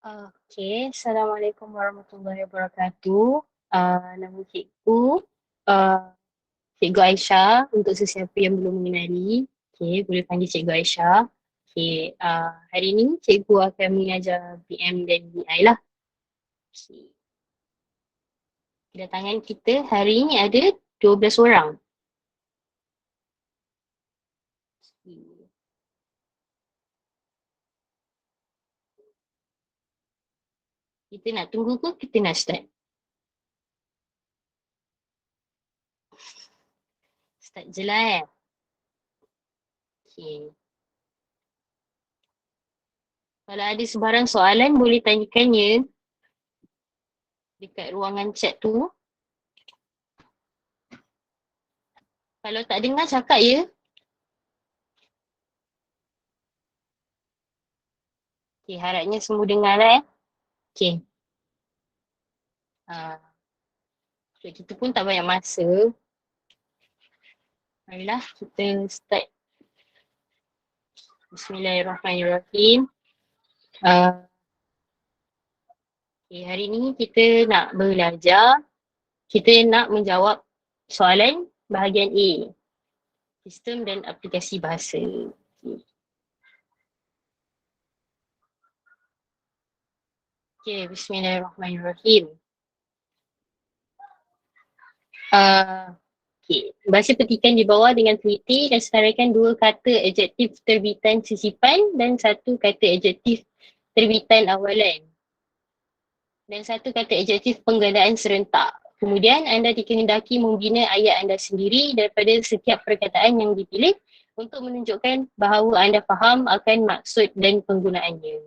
Assalamualaikum warahmatullahi wabarakatuh. Nama cikgu, uh, Cikgu Aisyah untuk sesiapa yang belum mengenali. Boleh panggil Cikgu Aisyah. Hari ini cikgu akan mengajar PM dan BI lah. Okay. Kedatangan kita hari ini ada 12 orang. Okay. Kita nak tunggu ke kita nak start? Start je lah Okay. Kalau ada sebarang soalan boleh tanyakan ya dekat ruangan chat tu. Kalau tak dengar cakap ya. Harapnya semua dengar lah Okay. Kita pun tak banyak masa. Marilah kita start. Bismillahirrahmanirrahim. Hari ni kita nak belajar. Kita nak menjawab soalan bahagian A. Sistem dan aplikasi bahasa. Bismillahirrahmanirrahim. Baca petikan di bawah dengan teliti dan setarakan dua kata adjektif terbitan sisipan dan satu kata adjektif terbitan awalan. Dan satu kata adjektif penggandaan serentak. Kemudian anda dikehendaki membina ayat anda sendiri daripada setiap perkataan yang dipilih untuk menunjukkan bahawa anda faham akan maksud dan penggunaannya.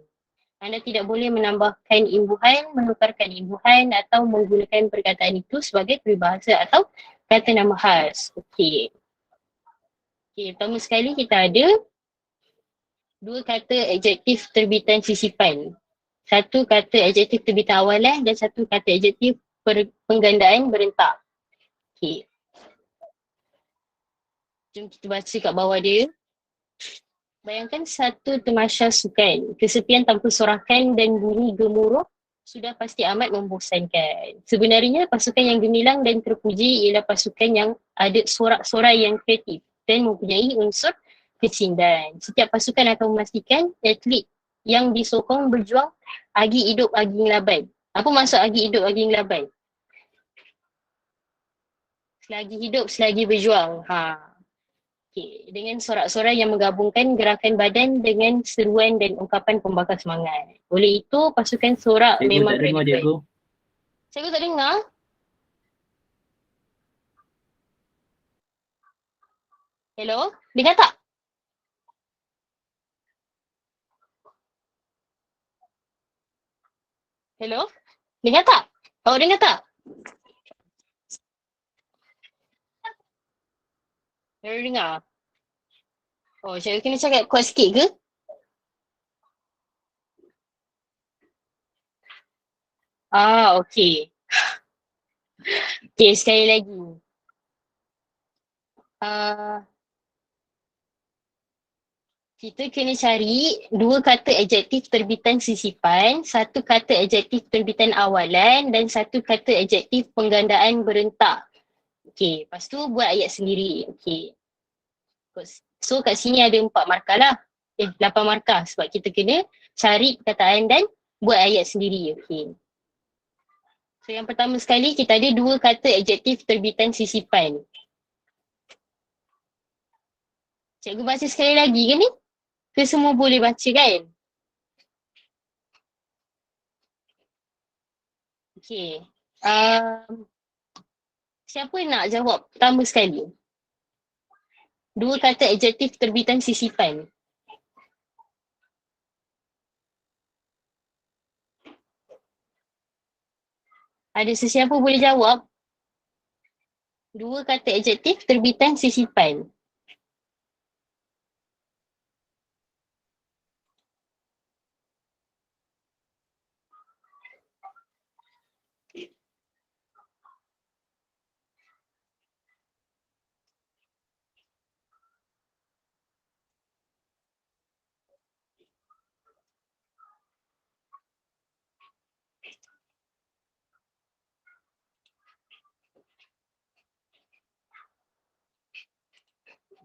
Anda tidak boleh menambahkan imbuhan, menukarkan imbuhan atau menggunakan perkataan itu sebagai peribahasa atau kata nama khas. Pertama sekali kita ada dua kata adjektif terbitan sisipan. Satu kata adjektif terbitan awalan dan satu kata adjektif penggandaan berentak. Jom kita baca kat bawah dia. Bayangkan satu tamasya sukan. Kesepian tanpa sorakan dan bunyi gemuruh sudah pasti amat membosankan. Sebenarnya pasukan yang gemilang dan terpuji ialah pasukan yang ada sorak-sorai yang kreatif dan mempunyai unsur kecintaan. Setiap pasukan akan memastikan atlet yang disokong berjuang agi hidup agi ngelaban. Apa maksud agi hidup agi ngelaban? Selagi hidup, selagi berjuang. Dengan sorak-sorai yang menggabungkan gerakan badan dengan seruan dan ungkapan pembakar semangat. Oleh itu, pasukan sorak cikgu memang tak dengar, cikgu. Cikgu tak dengar? Hello? Dengar tak? Hello? Dengar tak? Awak dengar tak? Baru dengar? Cikgu kena cakap kuat sikit ke? Okey. Sekali lagi. Kita kena cari dua kata adjektif terbitan sisipan, satu kata adjektif terbitan awalan dan satu kata adjektif penggandaan berentak. Lepas tu buat ayat sendiri. So kat sini ada 4 markah lah. 8 markah sebab kita kena cari perkataan dan buat ayat sendiri. So yang pertama sekali kita ada dua kata adjektif terbitan sisipan. Cikgu baca sekali lagi ke ni? Ke semua boleh baca kan? Siapa nak jawab pertama sekali? Dua kata adjektif terbitan sisipan. Ada sesiapa boleh jawab? Dua kata adjektif terbitan sisipan.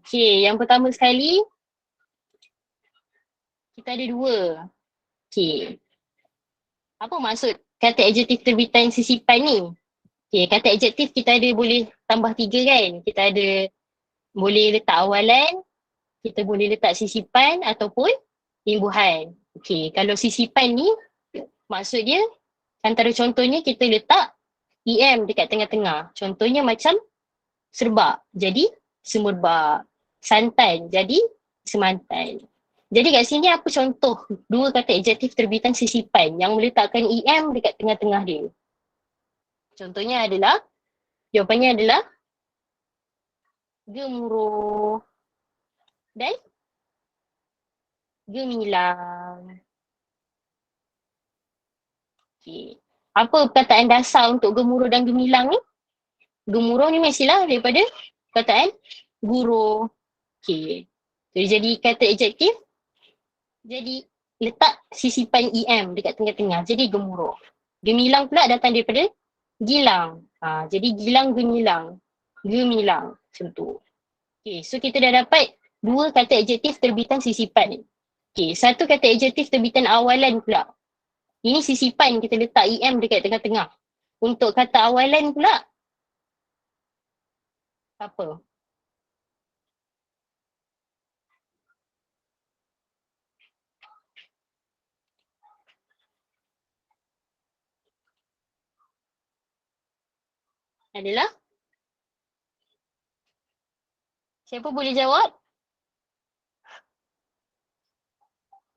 Okay, yang pertama sekali, kita ada dua. Okay, apa maksud kata adjektif terbitan sisipan ni? Okay, kata adjektif kita ada boleh tambah 3 kan? Kita ada boleh letak awalan, kita boleh letak sisipan ataupun imbuhan. Okay, kalau sisipan ni maksud dia antara contohnya kita letak EM dekat tengah-tengah. Contohnya macam serbak, jadi semerbak. Santan, jadi semantan. Jadi kat sini apa contoh dua kata adjektif terbitan sisipan yang meletakkan EM dekat tengah-tengah dia? Contohnya adalah, jawapannya adalah gemuruh dan gemilang. Okay. Apa perkataan dasar untuk gemuruh dan gemilang ni? Gemuruh ni mestilah daripada perkataan guruh. Okay. Jadi kata adjektif, jadi letak sisipan EM dekat tengah-tengah. Jadi gemuruh. Gemilang pula datang daripada gilang. Jadi gilang gemilang. Gemilang. Macam tu. Okay, so kita dah dapat dua kata adjektif terbitan sisipan ni. Okay, satu kata adjektif terbitan awalan pula. Ini sisipan kita letak EM dekat tengah-tengah. Untuk kata awalan pula, apa? Adalah? Siapa boleh jawab?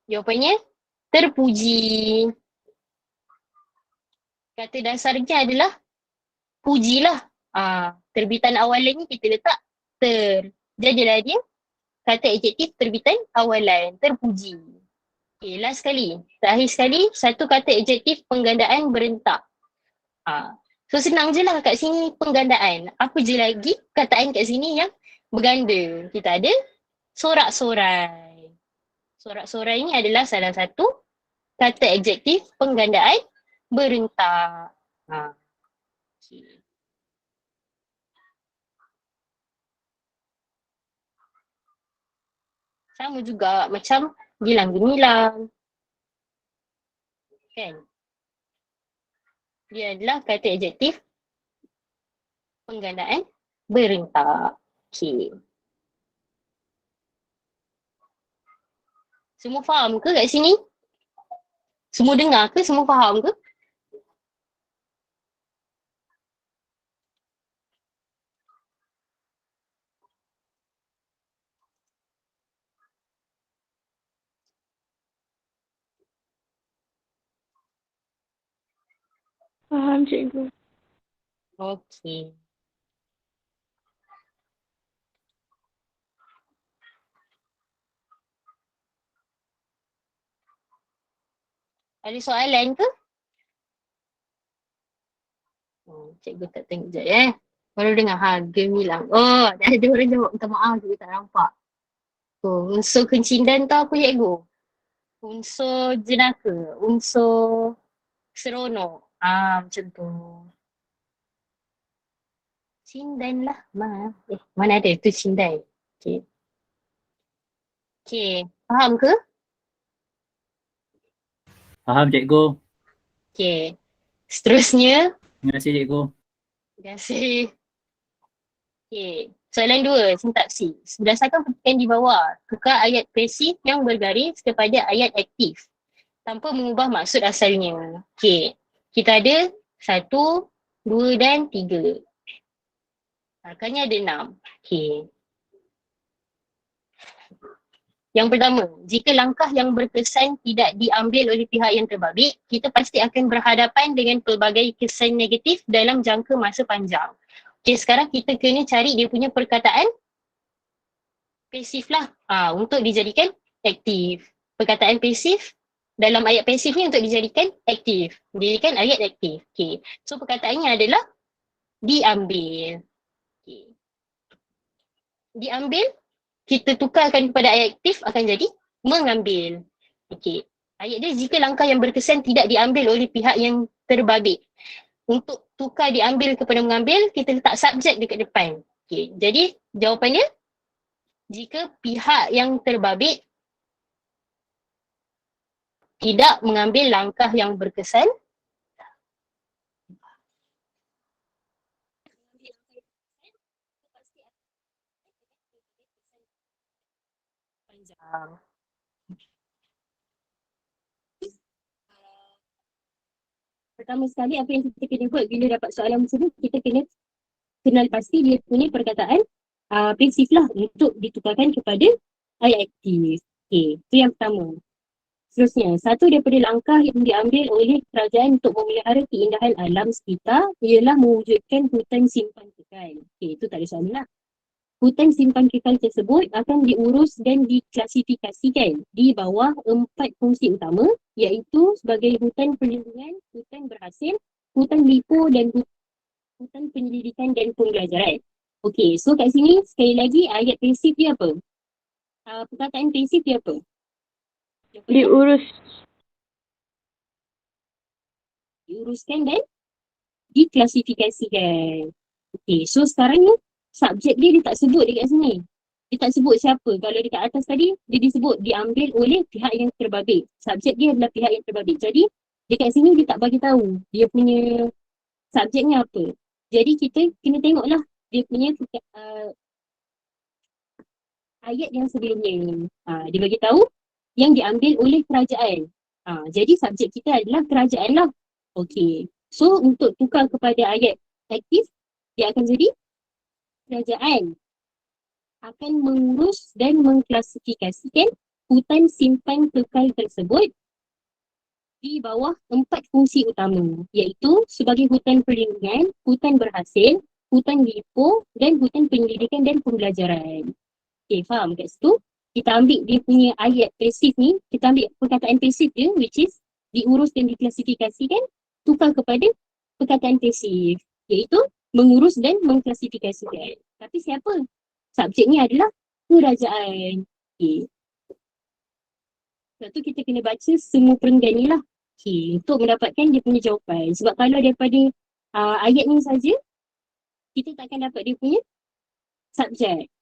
Jawapannya, terpuji. Kata dasarnya adalah pujilah. Terbitan awalan ni kita letak ter. Jadilah dia kata adjektif terbitan awalan, terpuji. Okay, last sekali. Terakhir sekali, satu kata adjektif penggandaan berentak. So senang je lah kat sini penggandaan. Apa je lagi kataan kat sini yang berganda. Kita ada sorak-sorai. Sorak-sorai ni adalah salah satu kata adjektif penggandaan berentak. Okay. Sama juga macam gilang-gemilang. Kan? Dia adalah kata adjektif penggandaan berentak. Okay. Semua faham ke kat sini? Semua dengar ke? Semua faham ke? Faham cikgu. Okay. Ada soalan ke? Cikgu tak tengok sekejap Baru dengar gemilang. Oh, dah ada orang jawab. Minta maaf juga tak nampak. Unsur kencindan tu apa cikgu? Unsur jenaka. Unsur seronok. Macam tu. Cindan lah. Mana ada tu cindan. Okay. Okay. Faham ke? Faham cikgu. Okay. Seterusnya. Terima kasih cikgu. Terima kasih. Okay. Soalan 2, sintaksi. Berdasarkan petikan di bawah, tukar ayat pasif yang bergaris kepada ayat aktif tanpa mengubah maksud asalnya. Okay. Kita ada 1, 2 dan 3. Akannya ada 6. Okay. Yang pertama, jika langkah yang berkesan tidak diambil oleh pihak yang terbabit, kita pasti akan berhadapan dengan pelbagai kesan negatif dalam jangka masa panjang. Okay, sekarang kita kena cari dia punya perkataan pasif lah untuk dijadikan aktif. Perkataan pasif dalam ayat pasif ni untuk dijadikan aktif. Dijadikan ayat aktif. Okay. So perkataannya adalah diambil. Okay. Diambil, kita tukarkan kepada ayat aktif akan jadi mengambil. Okay. Ayat dia jika langkah yang berkesan tidak diambil oleh pihak yang terbabit. Untuk tukar diambil kepada mengambil, kita letak subjek dekat depan. Okay. Jadi jawapannya jika pihak yang terbabit tidak mengambil langkah yang berkesan panjang. Pertama sekali apa yang kita kena buat bila dapat soalan macam ni, kita kena kenal pasti dia punya perkataan prinsip lah untuk ditukarkan kepada ayat aktif. Okay, itu yang pertama. Seterusnya, satu daripada langkah yang diambil oleh kerajaan untuk memelihara keindahan alam sekitar ialah mewujudkan hutan simpan kekal. Okay, itu tak ada soalan lah. Hutan simpan kekal tersebut akan diurus dan diklasifikasikan di bawah 4 fungsi utama iaitu sebagai hutan perlindungan, hutan berhasil, hutan lipo dan hutan penyelidikan dan pembelajaran. Okey, so kat sini sekali lagi ayat prinsip dia apa? Perkataan prinsip dia apa? Diurus. Diuruskan dan diklasifikasikan. Okey, so sekarang ni subjek dia tak sebut dekat sini. Dia tak sebut siapa. Kalau dekat atas tadi, dia disebut diambil oleh pihak yang terbabit. Subjek dia adalah pihak yang terbabit. Jadi, dekat sini dia tak bagi tahu dia punya subjeknya apa. Jadi, kita kena tengoklah dia punya ayat yang sebelumnya. Dia bagi tahu yang diambil oleh kerajaan. Jadi, subjek kita adalah kerajaan lah. Okey. So, untuk tukar kepada ayat aktif, dia akan jadi kerajaan akan mengurus dan mengklasifikasikan hutan simpan kekal tersebut di bawah 4 fungsi utama iaitu sebagai hutan perlindungan, hutan berhasil, hutan lipo dan hutan penyelidikan dan pembelajaran. Okay, faham kat situ? Kita ambil dia punya ayat pasif ni, kita ambil perkataan pasif dia which is diurus dan diklasifikasikan, tukar kepada perkataan pasif iaitu mengurus dan mengklasifikasikan. Tapi siapa? Subjeknya adalah kerajaan. Okay. Sebab tu kita kena baca semua perenggan ni lah. Okay. Untuk mendapatkan dia punya jawapan. Sebab kalau daripada ayat ni saja, kita takkan dapat dia punya subjek.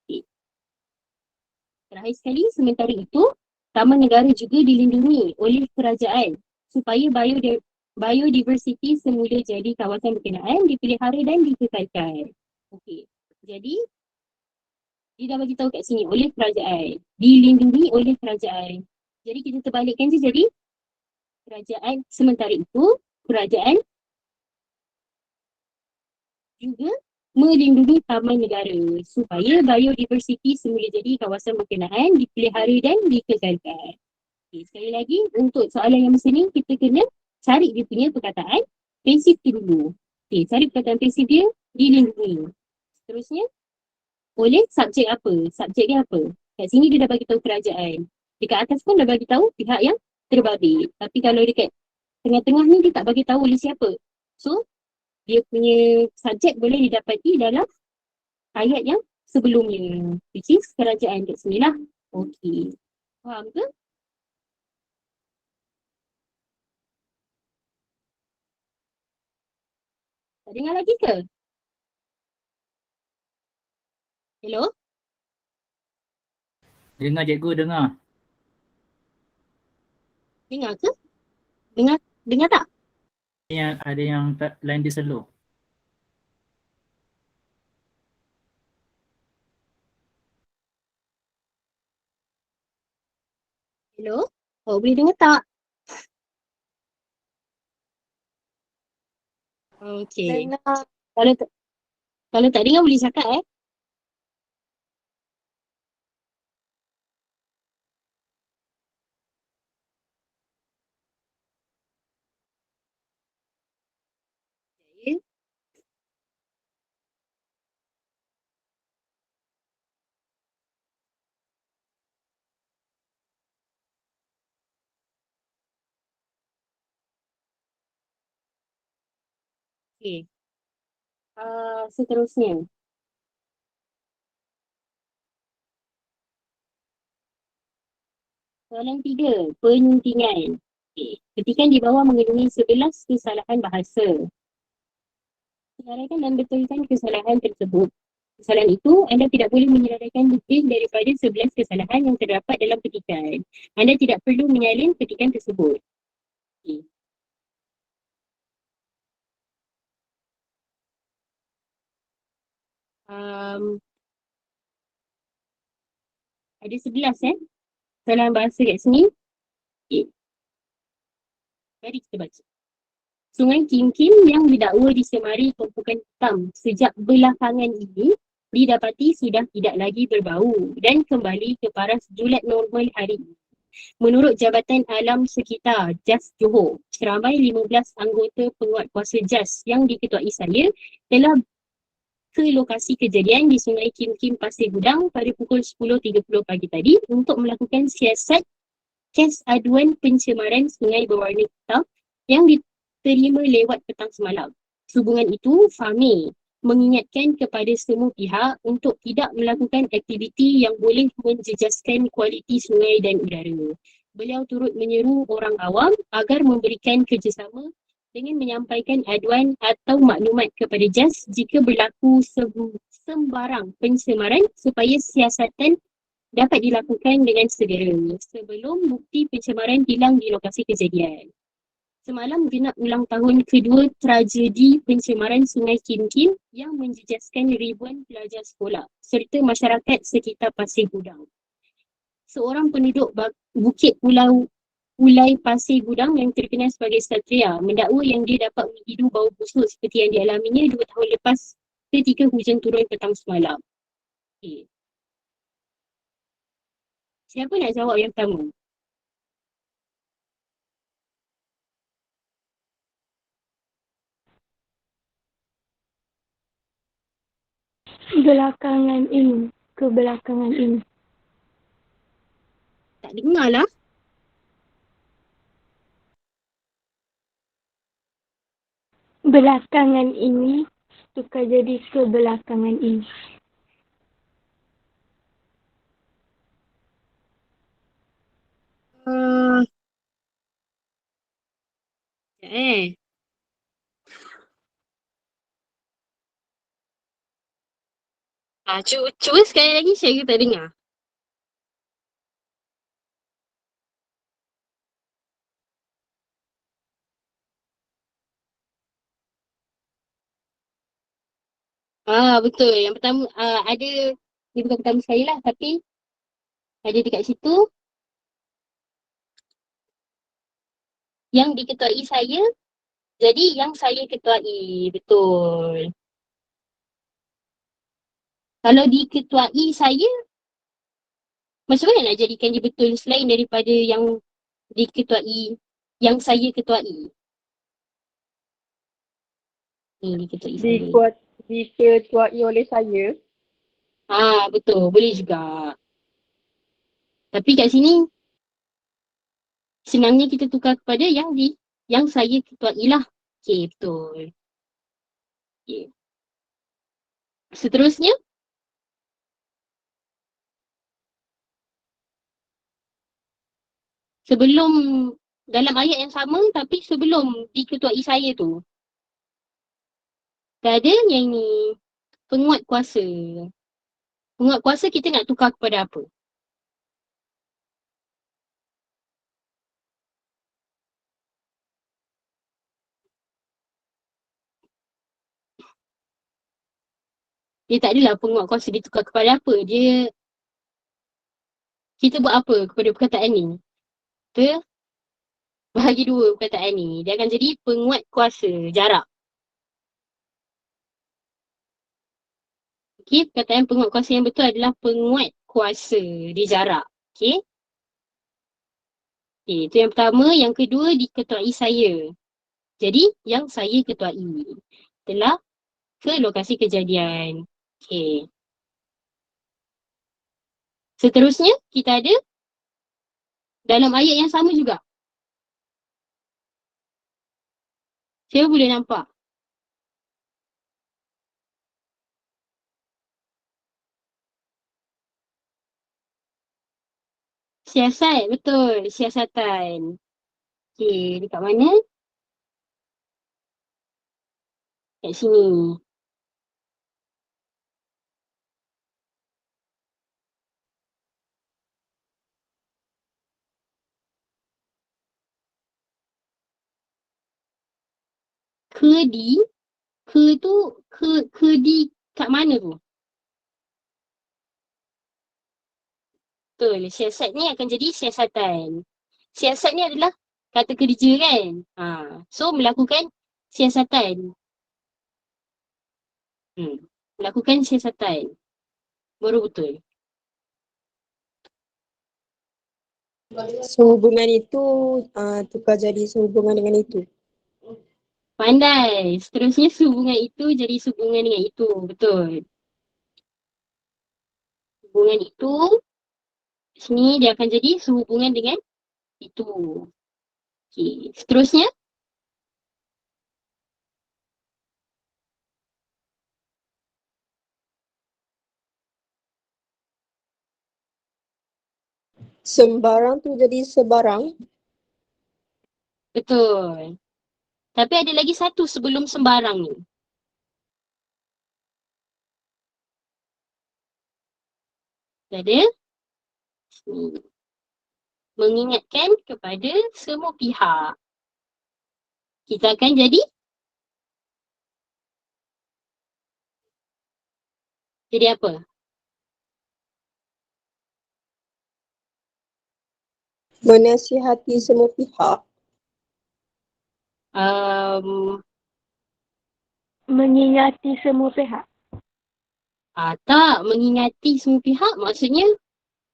Okay. Terakhir sekali, sementara itu, taman negara juga dilindungi oleh kerajaan supaya biodiversiti semula jadi kawasan berkenaan, dipelihara dan dikekalkan. Okey. Jadi, dia dah bagi tahu kat sini oleh kerajaan. Dilindungi oleh kerajaan. Jadi kita terbalikkan je jadi kerajaan sementara itu, kerajaan juga melindungi taman negara supaya biodiversiti semula jadi kawasan berkenaan, dipelihara dan dikekalkan. Okay, sekali lagi untuk soalan yang macam ni kita kena cari dia punya perkataan pasif tu dulu. Okay, cari perkataan pasif dia dilindungi. Seterusnya oleh subjek apa? Subjek dia apa? Kat sini dia dah bagi tahu kerajaan. Dekat atas pun dah bagi tahu pihak yang terbabit. Tapi kalau dekat tengah-tengah ni dia tak bagi tahu oleh siapa. So, dia punya subjek boleh didapati dalam ayat yang sebelumnya. Which is kerajaan kat sini lah. Okey. Faham ke? Tak dengar lagi ke? Hello? Dengar cikgu, dengar. Dengar ke? Dengar tak? Ada yang tak, line dia slow. Hello? Oh, boleh dengar tak? Okey. Dengar. Kalau tak dengar boleh cakap Okay. Okay. Seterusnya. Soalan 3, penyuntingan. Okay. Petikan di bawah mengandungi 11 kesalahan bahasa. Senaraikan dan betulkan kesalahan tersebut. kesalahan itu, anda tidak boleh menyelesaikan lebih daripada 11 kesalahan yang terdapat dalam petikan. Anda tidak perlu menyalin petikan tersebut. Okay. Ada 11 kesalahan bahasa kat sini. Okay. Mari kita baca. Sungai Kim Kim yang didakwa disemari tumpukan hitam sejak belakangan ini didapati sudah tidak lagi berbau dan kembali ke paras julat normal hari ini. Menurut Jabatan Alam Sekitar JAS Johor, seramai 15 anggota penguatkuasa JAS yang diketuai saya telah ke lokasi kejadian di Sungai Kim Kim Pasir Gudang pada pukul 10.30 pagi tadi untuk melakukan siasat kes aduan pencemaran sungai berwarna hitam yang diterima lewat petang semalam. Sehubungan itu, FAMI mengingatkan kepada semua pihak untuk tidak melakukan aktiviti yang boleh menjejaskan kualiti sungai dan udara. Beliau turut menyeru orang awam agar memberikan kerjasama dengan menyampaikan aduan atau maklumat kepada JAS jika berlaku sembarang pencemaran supaya siasatan dapat dilakukan dengan segera sebelum bukti pencemaran hilang di lokasi kejadian. Semalam genap ulang tahun kedua tragedi pencemaran Sungai Kim Kim yang menjejaskan ribuan pelajar sekolah serta masyarakat sekitar Pasir Gudang. Seorang penduduk Bukit Pulau Ulai Pasir Gudang yang terkenal sebagai Satria mendakwa yang dia dapat menghidu bau busuk seperti yang dialaminya 2 tahun lepas ketika hujan turun petang semalam. Okay. Siapa nak jawab yang pertama? Belakangan ini. Kebelakangan ini. Tak dengar lah. Belakangan ini. Tukar jadi kebelakangan ini. Cuba sekali lagi saya tak dengar. Betul. Yang pertama ada, ni bukan pertama sekali lah tapi ada dekat situ yang diketuai saya, jadi yang saya ketuai. Betul. Kalau diketuai saya, macam mana nak jadikan dia betul selain daripada yang diketuai, yang saya ketuai? Ni diketuai saya. Diketuai oleh saya. Betul. Boleh juga. Tapi kat sini, senangnya kita tukar kepada yang saya ketuai lah. Okay, betul. Okay. Seterusnya, sebelum dalam ayat yang sama tapi sebelum diketuai saya tu, tak ada yang ni penguat kuasa. Penguat kuasa kita nak tukar kepada apa? Dia tak adalah penguat kuasa ditukar kepada apa. Kita buat apa kepada perkataan ni? Kita bahagi dua perkataan ni. Dia akan jadi penguat kuasa jarak. Okay, perkataan penguat kuasa yang betul adalah penguat kuasa di jarak. Okay. Okay, itu yang pertama. Yang kedua, diketuai saya. Jadi, yang saya ketuai telah ke lokasi kejadian. Okay. Seterusnya, kita ada dalam ayat yang sama juga. Saya boleh nampak. Siasat, betul. Siasatan. Okay, dekat mana? Kat sini. ke tu, ke di kat mana tu? Betul, siasat ni akan jadi siasatan. Siasat ni adalah kata kerja kan? So melakukan siasatan. Melakukan siasatan. Baru betul. Sehubungan itu tukar jadi sehubungan dengan itu. Pandai. Seterusnya sehubungan itu jadi sehubungan dengan itu. Betul. Hubungan itu, sini dia akan jadi sehubungan dengan itu. Okey. Seterusnya, Sembarang tu jadi sebarang. betul. Tapi ada lagi satu sebelum sembarang ni. Ada sini. Mengingatkan kepada semua pihak. Kita akan jadi apa? Menasihati semua pihak. Mengingati semua pihak. Tak, mengingati semua pihak maksudnya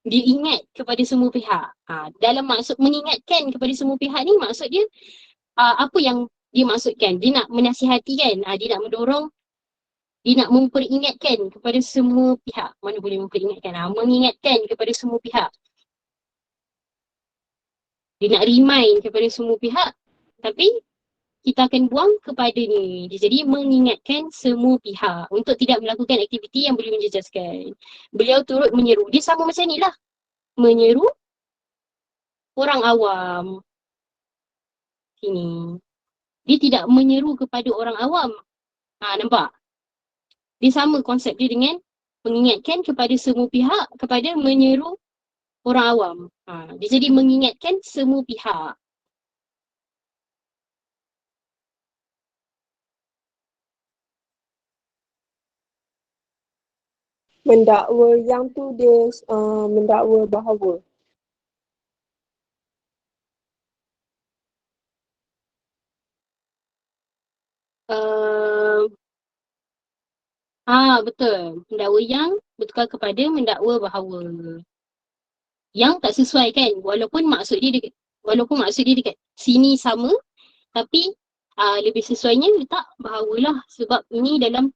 dia ingat kepada semua pihak. Dalam maksud mengingatkan kepada semua pihak ni maksud dia apa yang dia maksudkan. Dia nak menasihati kan, dia nak mendorong, dia nak memperingatkan kepada semua pihak. Mana boleh memperingatkan? Mengingatkan kepada semua pihak. Dia nak remind kepada semua pihak. Tapi kita akan buang kepada ni. Jadi mengingatkan semua pihak untuk tidak melakukan aktiviti yang boleh menjejaskan. Beliau turut menyeru. Dia sama macam ni lah. Menyeru orang awam. Sini. Dia tidak menyeru kepada orang awam. Nampak? Dia sama konsep dia dengan mengingatkan kepada semua pihak, kepada menyeru orang awam. Dia jadi mengingatkan semua pihak. Mendakwa yang tu dia mendakwa bahawa. Betul. Mendakwa yang bertukar kepada mendakwa bahawa. Yang tak sesuai kan, walaupun maksud dia dekat sini sama, tapi lebih sesuainya letak bahawa lah, sebab ini dalam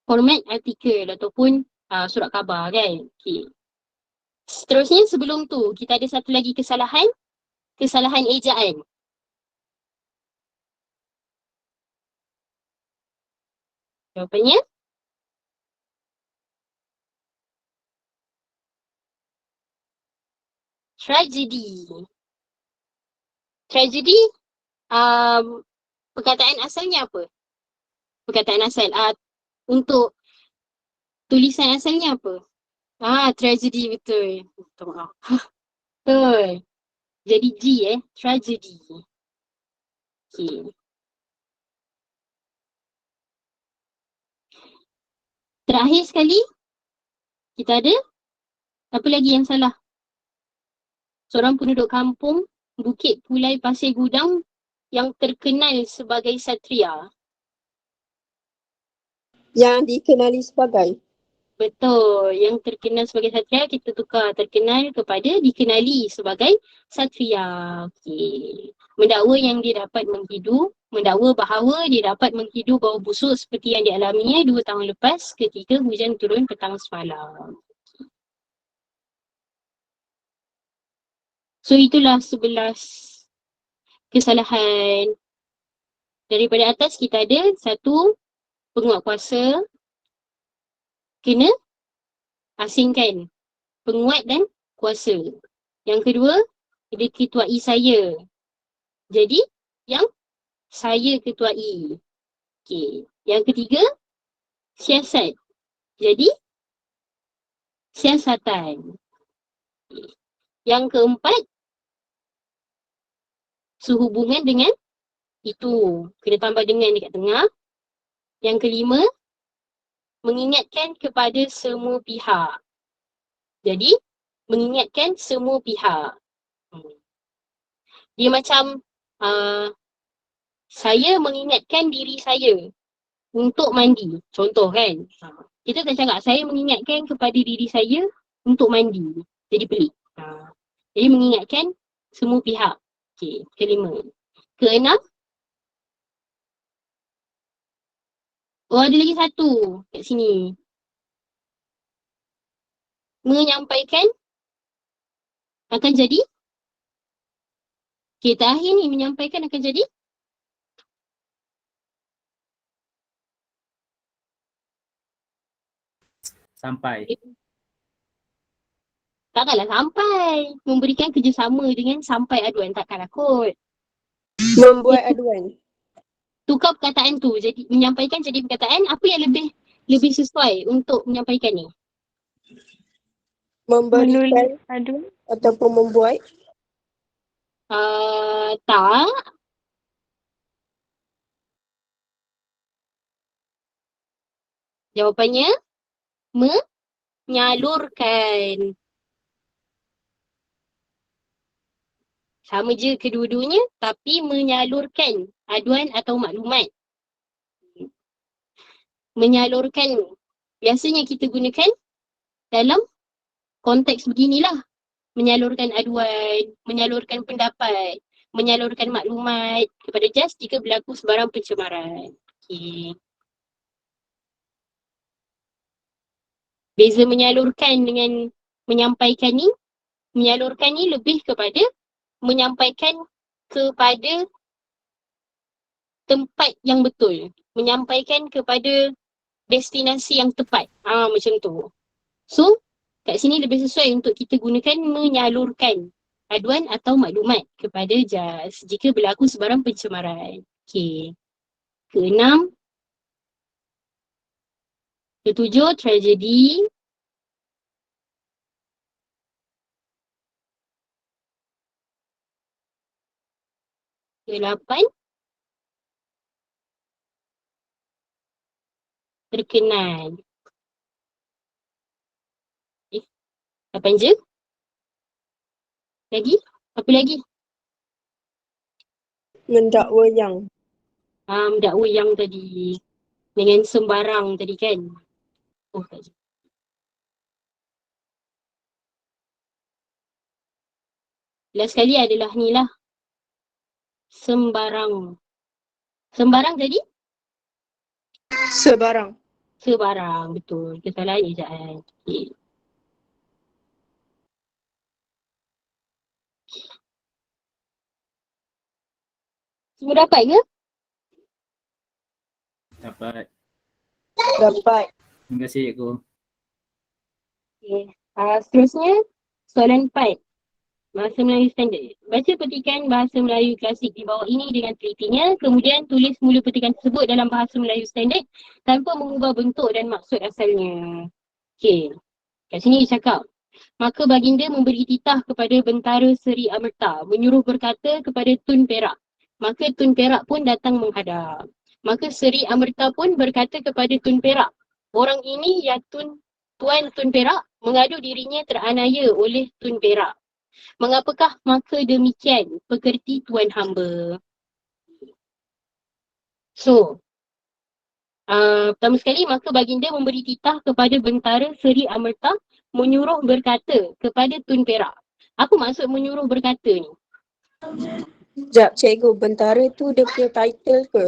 format artikel ataupun surat khabar kan. Okay. Seterusnya sebelum tu kita ada satu lagi kesalahan ejaan. Jawapannya tragedy. Tragedy perkataan asalnya apa? Perkataan asal untuk tulisan asalnya apa? Tragedy, betul. Minta maaf. Betul. Jadi G tragedy. Okay. Terakhir sekali, kita ada apa lagi yang salah? Seorang penduduk kampung Bukit Pulai Pasir Gudang yang terkenal sebagai Satria. Yang dikenali sebagai. Betul. Yang terkenal sebagai Satria, kita tukar terkenal kepada dikenali sebagai Satria. Okey. Mendakwa yang dia dapat menghidu, mendakwa bahawa dia dapat menghidu bau busuk seperti yang dialaminya 2 tahun lepas ketika hujan turun petang semalam. So itulah 11 kesalahan. Daripada atas kita ada 1, penguat kuasa kena asingkan penguat dan kuasa. Yang kedua, dia ketuai saya. Jadi, yang saya ketuai. Okey. Yang ketiga, siasat. Jadi, siasatan. Okay. Yang keempat, sehubungan dengan Itu kena tambah dengan dekat tengah. Yang kelima, mengingatkan kepada semua pihak. Jadi, mengingatkan semua pihak. Dia macam saya mengingatkan diri saya untuk mandi. Contoh kan. Kita tak cakap saya mengingatkan kepada diri saya untuk mandi. Jadi pelik. Jadi mengingatkan semua pihak. Okey, kelima. Keenam. Oh, ada lagi satu kat sini. Menyampaikan akan jadi. Okey, terakhir ni menyampaikan akan jadi. Sampai. Takkanlah sampai. Memberikan kerjasama dengan sampai aduan. Takkanlah kot. Membuat aduan. Tukar perkataan tu. Jadi menyampaikan jadi perkataan. Apa yang lebih sesuai untuk menyampaikan ni? Memberikan Menulis aduan. ataupun membuat. Tak. Jawapannya menyalurkan. Sama je kedua-duanya tapi menyalurkan aduan atau maklumat. Menyalurkan biasanya kita gunakan dalam konteks beginilah. Menyalurkan aduan, menyalurkan pendapat, menyalurkan maklumat kepada jas jika berlaku sebarang pencemaran. Okey. Beza menyalurkan dengan menyampaikan ni, menyalurkan ni lebih kepada menyampaikan kepada tempat yang betul. Menyampaikan kepada destinasi yang tepat. Macam tu. So, kat sini lebih sesuai untuk kita gunakan menyalurkan aduan atau maklumat kepada jas jika berlaku sebarang pencemaran. Okey. Keenam. Ketujuh, tragedi. Ke-8, terkenal. 8 je? Lagi? Apa lagi? Mendakwa yang. Mendakwa yang tadi. Dengan sembarang tadi kan? Oh, tak je. Last sekali adalah ni lah. Sembarang. Sembarang tadi? Sebarang. Sebarang, betul. Kesalahan ejaan. Okay. Semua dapat ke? Dapat. Dapat. Terima kasih cikgu. Okay. Seterusnya, soalan 4. Bahasa Melayu standard. Baca petikan bahasa Melayu klasik di bawah ini dengan telitinya, kemudian tulis mula petikan tersebut dalam bahasa Melayu standard tanpa mengubah bentuk dan maksud asalnya. Okey. Kat sini dia cakap, maka baginda memberi titah kepada Bentara Seri Amerta, menyuruh berkata kepada Tun Perak. Maka Tun Perak pun datang menghadap. Maka Seri Amerta pun berkata kepada Tun Perak, orang ini ya Tuan Tun Perak mengadu dirinya teranaya oleh Tun Perak. Mengapakah maka demikian pekerti Tuan hamba? So, pertama sekali maka baginda memberi titah kepada Bentara Seri Amerta menyuruh berkata kepada Tun Perak. Apa maksud menyuruh berkata ni? Sekejap, cikgu. Bentara tu dia punya title ke?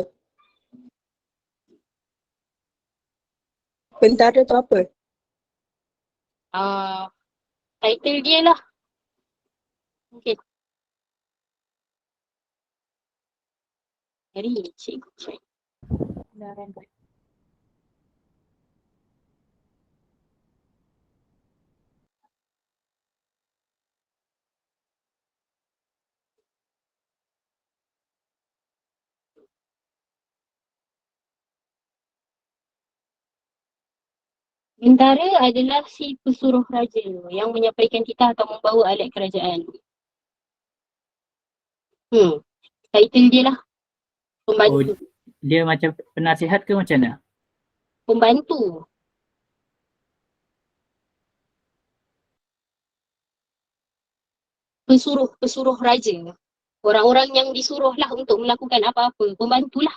Bentara tu apa? Title dia lah. Okay. Hari cikgu check. Bentara adalah si pesuruh raja yang menyampaikan titah atau membawa alat kerajaan. Title dia lah. Pembantu. Dia macam penasihat ke macam mana? Pembantu. Pesuruh raja. Orang-orang yang disuruh lah untuk melakukan apa-apa. Pembantulah.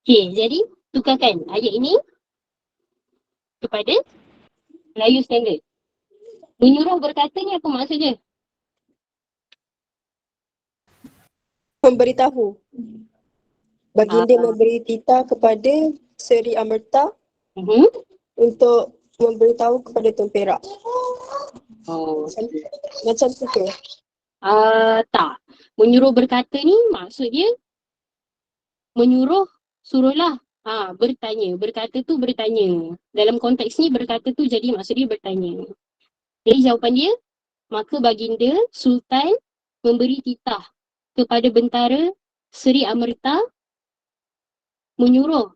Okay, jadi tukarkan ayat ini kepada Melayu Standard. Menyuruh berkata ni apa maksudnya? Memberitahu. Baginda memberi titah kepada Seri Amerta untuk memberitahu kepada Tun Perak. Oh. Macam tu ke? Tak. Menyuruh berkata ni maksud dia menyuruh, suruhlah. Bertanya. Berkata tu bertanya. Dalam konteks ni berkata tu jadi maksud dia bertanya. Jadi jawapan dia, maka baginda Sultan memberi titah kepada bentara Seri Amerta menyuruh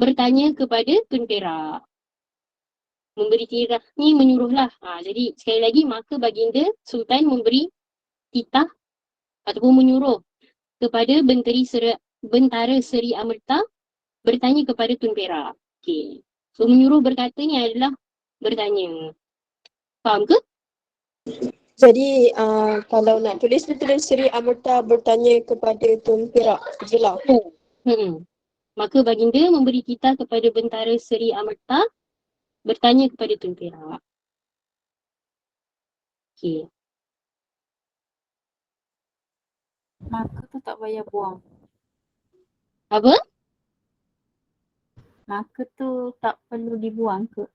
bertanya kepada Tun Perak. Memberi titah ni menyuruhlah. Jadi sekali lagi maka baginda Sultan memberi titah ataupun menyuruh kepada bentara Seri Amerta bertanya kepada Tun Perak. Okay. So menyuruh berkata ni adalah bertanya. Faham ke? Jadi kalau nak tulis Seri Amerta bertanya kepada Tun Perak. Jelas. Maka baginda memberi titah kepada bentara Seri Amerta bertanya kepada Tun Perak. Okay. Maka tu tak payah buang. Apa? Maka tu tak perlu dibuang ke?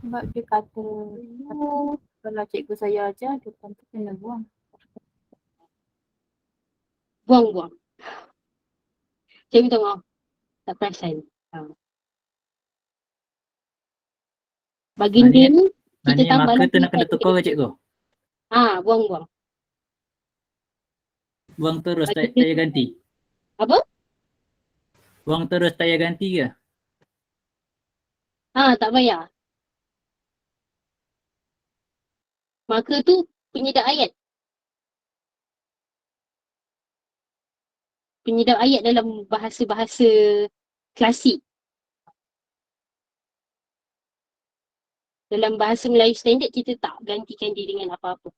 Sebab dia kata kalau cikgu saya ajar, dia tentu kena buang. Buang-buang. Cikgu minta maaf. Tak perasan. Baginda ni kita tambah Maka tu lagi nak kena tukar ke cikgu? buang-buang. Buang terus tak Baginda- payah ganti? Apa? Buang terus tak payah ganti ke? Tak payah. Maka tu penyedap ayat. Penyedap ayat dalam bahasa-bahasa klasik. Dalam bahasa Melayu standard kita tak gantikan dia dengan apa-apa.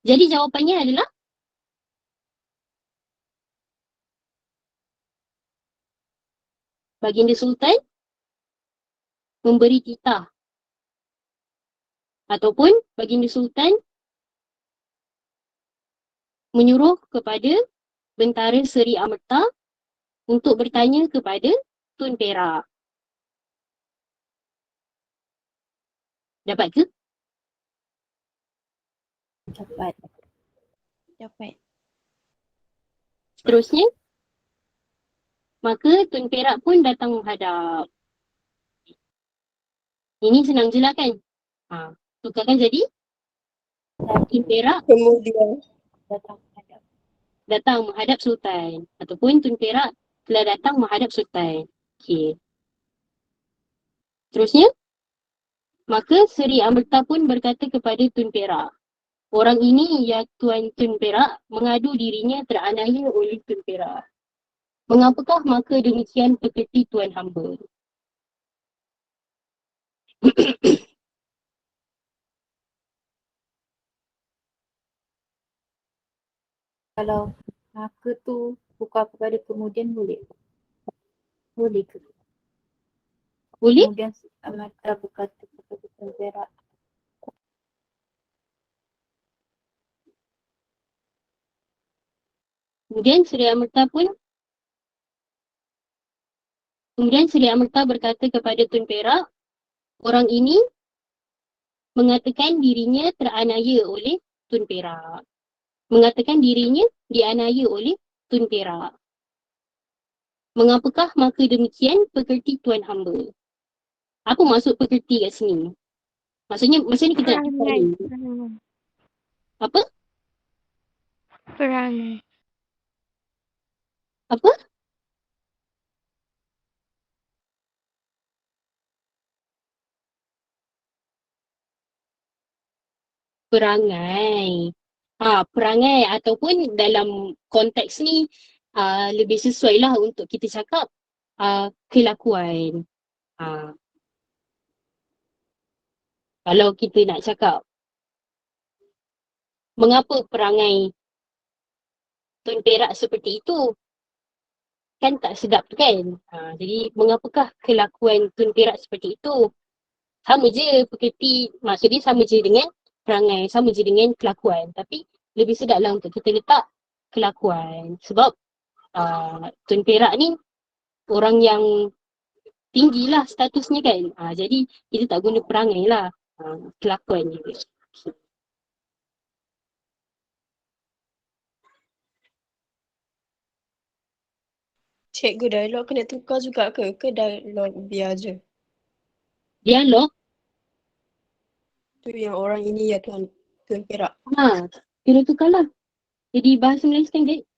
Jadi jawapannya adalah Baginda Sultan memberi titah ataupun Baginda Sultan menyuruh kepada bentara Seri Amerta untuk bertanya kepada Tun Perak. Dapat ke? Dapat. Seterusnya, maka Tun Perak pun datang menghadap. Ini senang je lah kan? Tukarkan jadi Tun Perak Kemudian datang menghadap Sultan ataupun Tun Perak telah datang menghadap Sultan. Okey. Terusnya, maka Seri Amerta pun berkata kepada Tun Perak, orang ini ya Tuan Tun Perak mengadu dirinya teraniaya oleh Tun Perak. Mengapakah maka demikian pekerti Tuan hamba? Kalau maka tu buka kepada kemudian boleh? Boleh ke? Boleh? Kemudian Amerta berkata kepada Tun Perak. Kemudian Seri Amerta berkata kepada Tun Perak, orang ini mengatakan dirinya teraniaya oleh Tun Perak. Mengatakan dirinya dianiaya oleh Tun Perak. Mengapakah maka demikian pekerti Tuan hamba? Apa maksud pekerti kat sini? Maksudnya kita nak Perangai. tanya. Apa? Perangai. Apa? perangai. Perangai ataupun dalam konteks ni lebih sesuai lah untuk kita cakap kelakuan. Kalau kita nak cakap mengapa perangai Tun Perak seperti itu, kan tak sedap tu kan. Jadi mengapakah kelakuan Tun Perak seperti itu? Sama je pekerti, maksudnya sama je dengan perangai, sama je dengan kelakuan. Tapi lebih sedap lah untuk kita letak kelakuan. Sebab Tun Perak ni orang yang tinggi lah statusnya kan. Jadi kita tak guna perangai lah. Kelakuan je. Cikgu, dialog kena tukar juga ke? Ke dialog biar je? Dialog, Tu yang orang ini ya Tuan Perak. kena tukar lah. Jadi bahasa Melayu standard.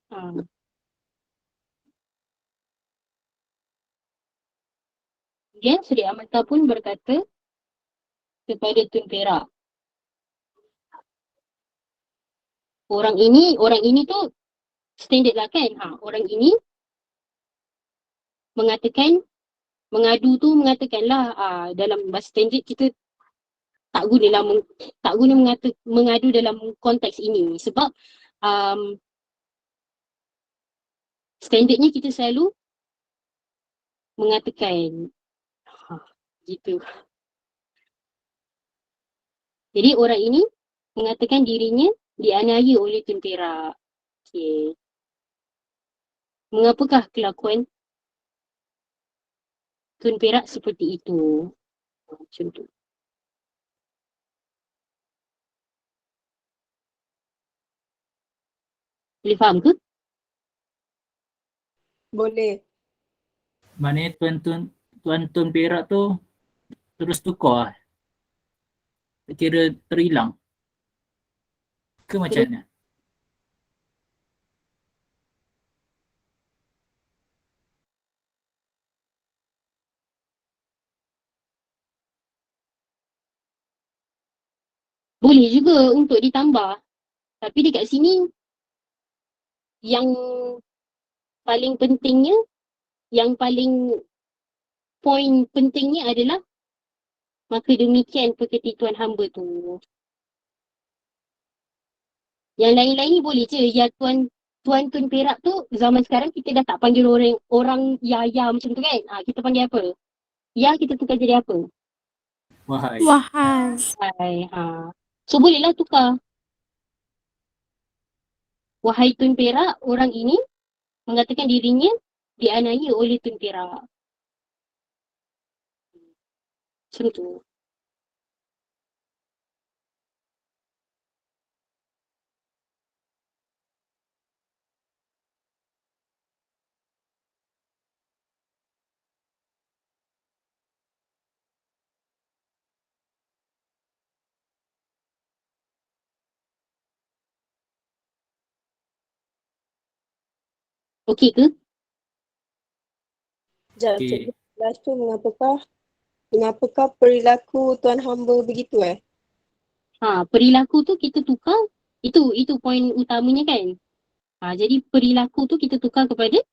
Kemudian Seri Amarta pun berkata kepada Tun Perak, orang ini tu standard lah kan. Orang ini mengatakanlah dalam bahasa standard kita tak guna mengadu dalam konteks ini sebab standardnya kita selalu mengatakan gitu. Jadi orang ini mengatakan dirinya dianiaya oleh Tun Perak. Okay. Mengapakah kelakuan Tun Perak seperti itu? Macam tu. Boleh faham ke? Boleh. Maknanya Tuan Tun Perak tu terus tukar. Kira terhilang. Ke macam mana? Boleh juga untuk ditambah. Tapi dekat sini yang paling pentingnya, poin pentingnya adalah maka demikian pekerti tuan hamba tu. Yang lain-lain ni boleh je. Ya Tuan Tun Perak tu zaman sekarang kita dah tak panggil orang ya macam tu kan. Kita panggil apa? Ya kita tukar jadi apa? Wahai. Wahai. So bolehlah tukar. Wahai Tun Perak, orang ini mengatakan dirinya dianiaya oleh Tun Perak. Macam tu. Okey ke? Sekejap, Okey. cikgu kelas tu mengapakah perilaku Tuan hamba begitu Perilaku tu kita tukar. Itu poin utamanya kan. Jadi perilaku tu kita tukar kepada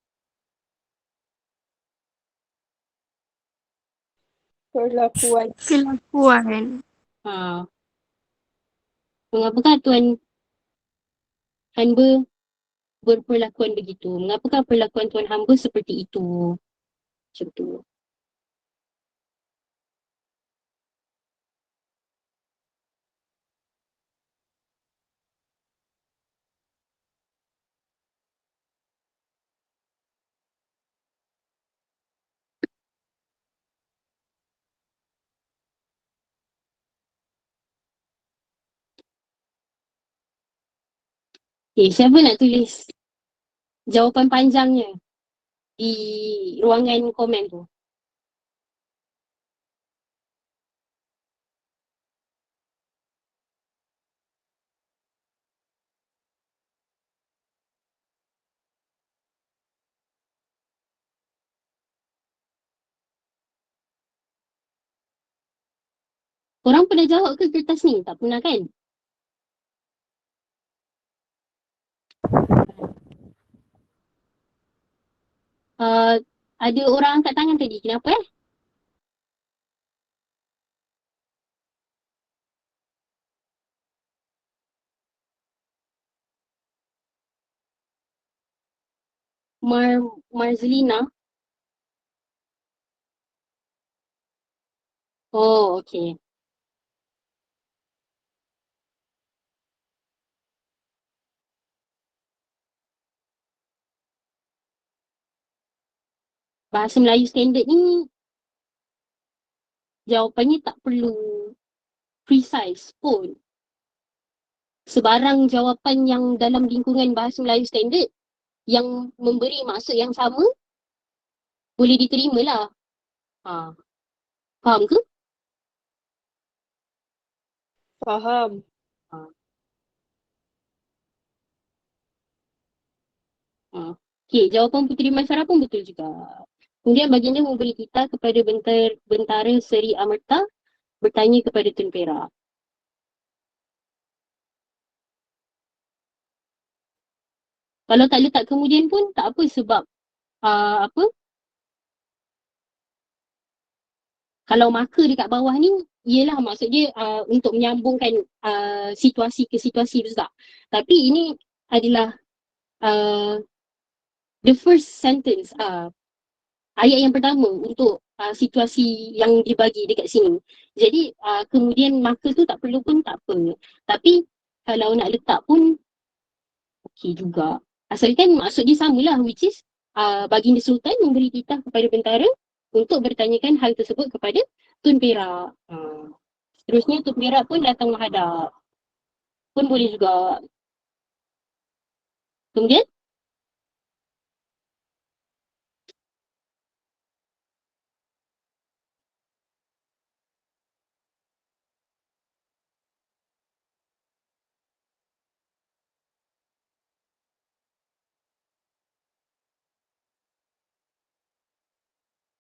Perlakuan. Kelakuan. mengapakah Tuan hamba berperlakuan begitu? Mengapakah perlakuan Tuan hamba seperti itu? Macam tu. Okay, siapa nak tulis jawapan panjangnya di ruangan komen tu? Korang pernah jawab ke kertas ni? Tak pernah kan? Ada orang angkat tangan tadi. Kenapa Marzlina. Oh, okay. Bahasa Melayu standard ni jawapannya tak perlu precise pun. Sebarang jawapan yang dalam lingkungan bahasa Melayu standard yang memberi maksud yang sama boleh diterima lah. Ha. Faham ke? Faham. Okay, jawapan Puteri Masyarah pun betul juga. Kemudian baginda memberi titah kepada bentara Seri Amerta bertanya kepada Tun Perak. Kalau tak letak kemudian pun tak apa sebab apa? Kalau marker dekat bawah ni ialah maksud dia untuk menyambungkan situasi ke situasi besar. Tapi ini adalah the first sentence, ayat yang pertama untuk situasi yang dibagi dekat sini. Jadi kemudian marker tu tak perlu pun tak apa. Tapi kalau nak letak pun okey juga. Asalkan maksud dia samalah, which is baginda Sultan memberi titah kepada bentara untuk bertanyakan hal tersebut kepada Tun Perak. Seterusnya Tun Perak pun datang menghadap. Pun boleh juga. Kemudian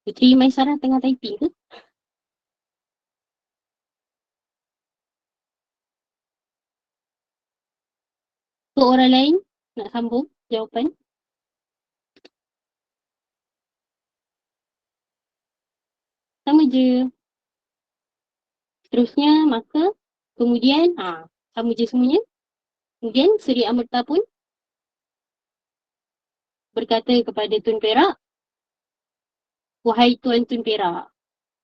Puteri Maisarah tengah typing ke? Ke orang lain nak sambung jawapan? Sama je. Seterusnya maka kemudian sama je semuanya. Kemudian Seri Amerta pun berkata kepada Tun Perak, wahai Tuan Tun Perak,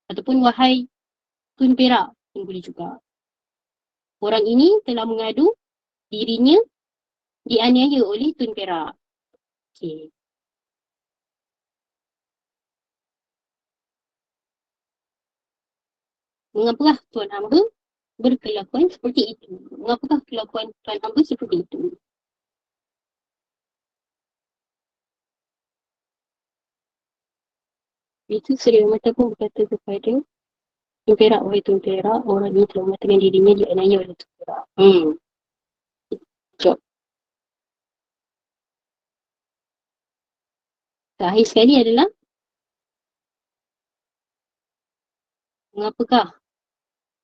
ataupun wahai Tun Perak pun boleh juga. Orang ini telah mengadu dirinya dianiaya oleh Tun Perak. Okay. Mengapakah Tuan Hamba berkelakuan seperti itu? Mengapakah kelakuan Tuan Hamba seperti itu? Itu Seri Amerta pun berkata kepada Tun Perak, wahai Tun Perak, orang ini telah mengatakan dirinya dianiaya oleh Tun Perak. Jawab. Terakhir sekali adalah mengapakah?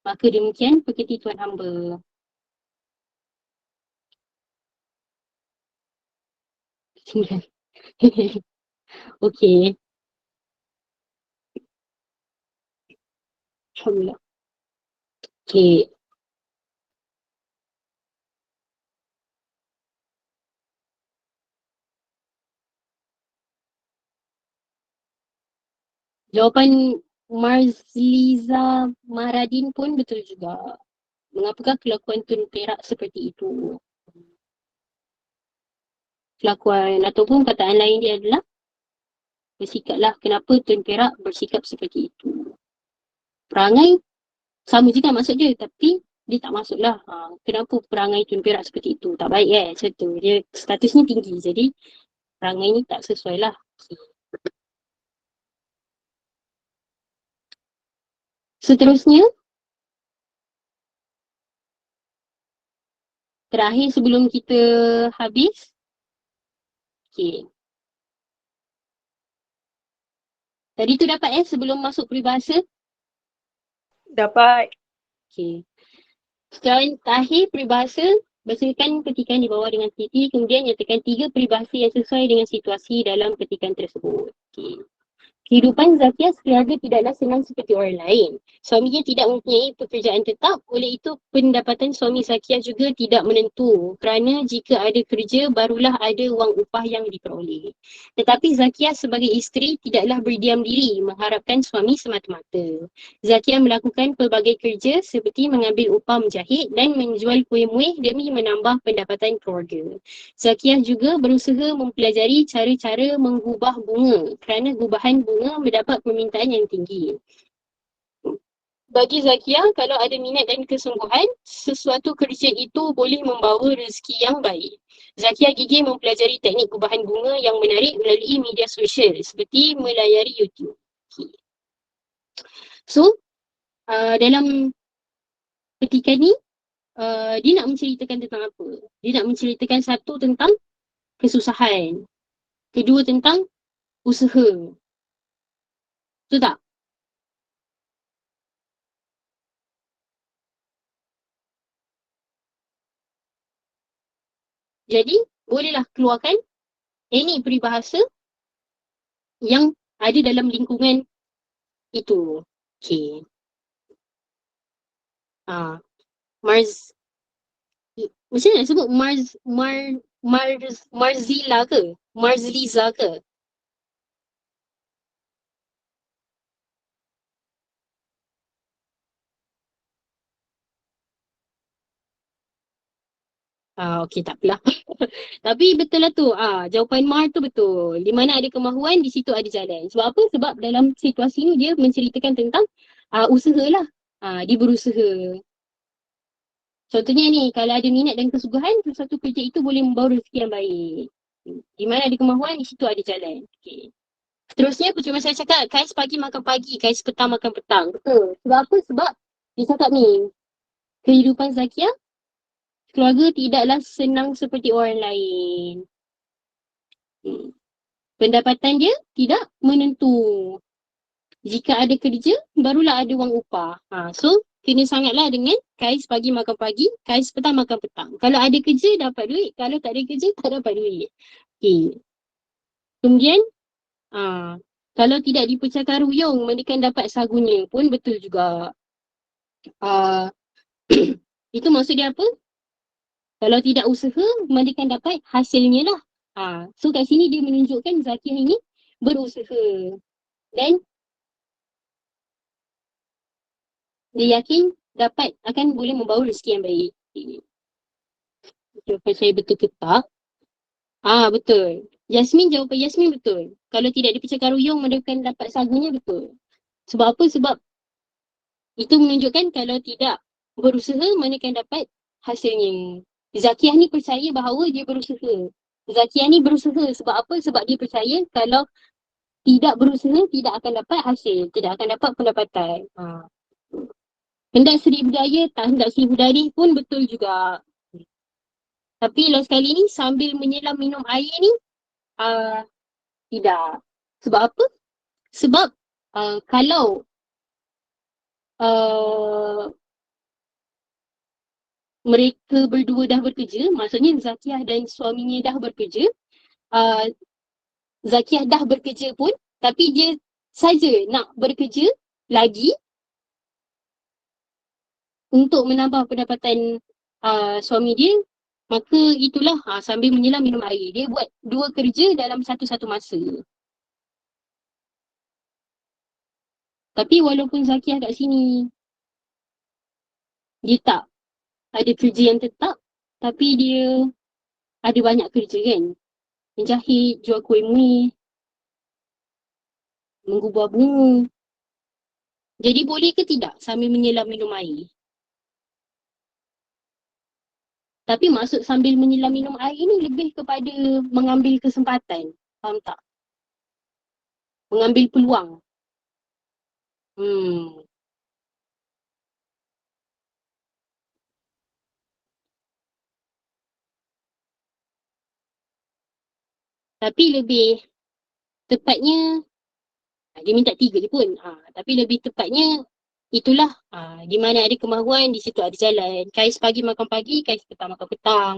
Maka demikian pekerti Tuan Hamba. Okey. Alhamdulillah. Okey. Jawapan Marzliza Maradin pun betul juga. Mengapakah kelakuan Tun Perak seperti itu? Kelakuan ataupun kataan lain dia adalah bersikaplah kenapa Tun Perak bersikap seperti itu. Perangai sama juga maksud dia tapi dia tak masuklah. Kenapa perangai Tun Perak seperti itu? Tak baik macam tu. Dia statusnya tinggi jadi perangai ni tak sesuai lah. Seterusnya, terakhir sebelum kita habis. Okay. Tadi tu dapat sebelum masuk peribahasa? Dapat. Okay. Setelah terakhir peribahasa, bacakan petikan di bawah dengan teliti, kemudian nyatakan 3 peribahasa yang sesuai dengan situasi dalam petikan tersebut. Okay. Kehidupan Zakiah sekeluarga tidaklah senang seperti orang lain. Suaminya tidak mempunyai pekerjaan tetap, oleh itu pendapatan suami Zakiah juga tidak menentu kerana jika ada kerja barulah ada wang upah yang diperoleh. Tetapi Zakiah sebagai isteri tidaklah berdiam diri mengharapkan suami semata-mata. Zakiah melakukan pelbagai kerja seperti mengambil upah menjahit dan menjual kuih-muih demi menambah pendapatan keluarga. Zakiah juga berusaha mempelajari cara-cara menggubah bunga kerana gubahan bunga mendapat permintaan yang tinggi. Bagi Zakiah, kalau ada minat dan kesungguhan, sesuatu kerja itu boleh membawa rezeki yang baik. Zakiah gigih mempelajari teknik gubahan bunga yang menarik melalui media sosial seperti melayari YouTube. Okay. So, dalam petikan ni, dia nak menceritakan tentang apa? Dia nak menceritakan satu tentang kesusahan. Kedua tentang usaha. Betul tak? Jadi, bolehlah keluarkan any peribahasa yang ada dalam lingkungan itu. Okay. Mars, macam mana nak sebut? Marzila ke? Marzliza ke? Okey, tak apalah. Tapi betul lah tu. Jawapan Mar tu betul. Di mana ada kemahuan, di situ ada jalan. Sebab apa? Sebab dalam situasi ni dia menceritakan tentang usaha lah. Dia berusaha. Contohnya ni, kalau ada minat dan kesungguhan, sesuatu kerja itu boleh membawa rezeki yang baik. Di mana ada kemahuan, di situ ada jalan. Okay. Seterusnya, macam saya cakap, kais pagi makan pagi, kais petang makan petang. Betul. Sebab apa? Sebab dia cakap ni, kehidupan Zakiah, keluarga tidaklah senang seperti orang lain. Pendapatan dia tidak menentu. Jika ada kerja, barulah ada wang upah. So, kena sangatlah dengan kais pagi makan pagi, kais petang makan petang. Kalau ada kerja, dapat duit. Kalau tak ada kerja, tak dapat duit. Okay. Kemudian, kalau tidak dipecahkan ruyung, mereka dapat sagunya pun betul juga. Itu maksud dia apa? Kalau tidak usaha, mereka dapat hasilnya lah. So kat sini dia menunjukkan Zakiah ini berusaha. Dan dia yakin akan boleh membawa rezeki yang baik. Jawapan saya betul ke tak? Betul. Jawapan Yasmin betul. Kalau tidak dipecahkan ruyung, mereka dapat sagunya betul. Sebab apa? Sebab itu menunjukkan kalau tidak berusaha, mana akan dapat hasilnya. Zakiah ni percaya bahawa dia berusaha. Zakiah ni berusaha sebab apa? Sebab dia percaya kalau tidak berusaha, tidak akan dapat hasil. Tidak akan dapat pendapatan. Hendak seri budaya, tak hendak seri budaya pun betul juga. Tapi last kali ni sambil menyelam minum air ni, tidak. Sebab apa? Sebab kalau mereka berdua dah bekerja, maksudnya Zakiah dan suaminya dah bekerja, Zakiah dah bekerja pun, tapi dia saja nak bekerja lagi untuk menambah pendapatan suami dia, maka itulah sambil menyelam minum air. Dia buat dua kerja dalam satu-satu masa. Tapi walaupun Zakiah kat sini, dia tak ada kerja yang tetap, tapi dia ada banyak kerja kan. Menjahit, jual kuih muih, menggubah bunga. Jadi boleh ke tidak sambil menyelam minum air? Tapi maksud sambil menyelam minum air ni lebih kepada mengambil kesempatan. Faham tak? Mengambil peluang. Tapi lebih tepatnya, dia minta 3 je pun. Tapi lebih tepatnya, itulah di mana ada kemahuan, di situ ada jalan. Kais pagi makan pagi, kais petang makan petang.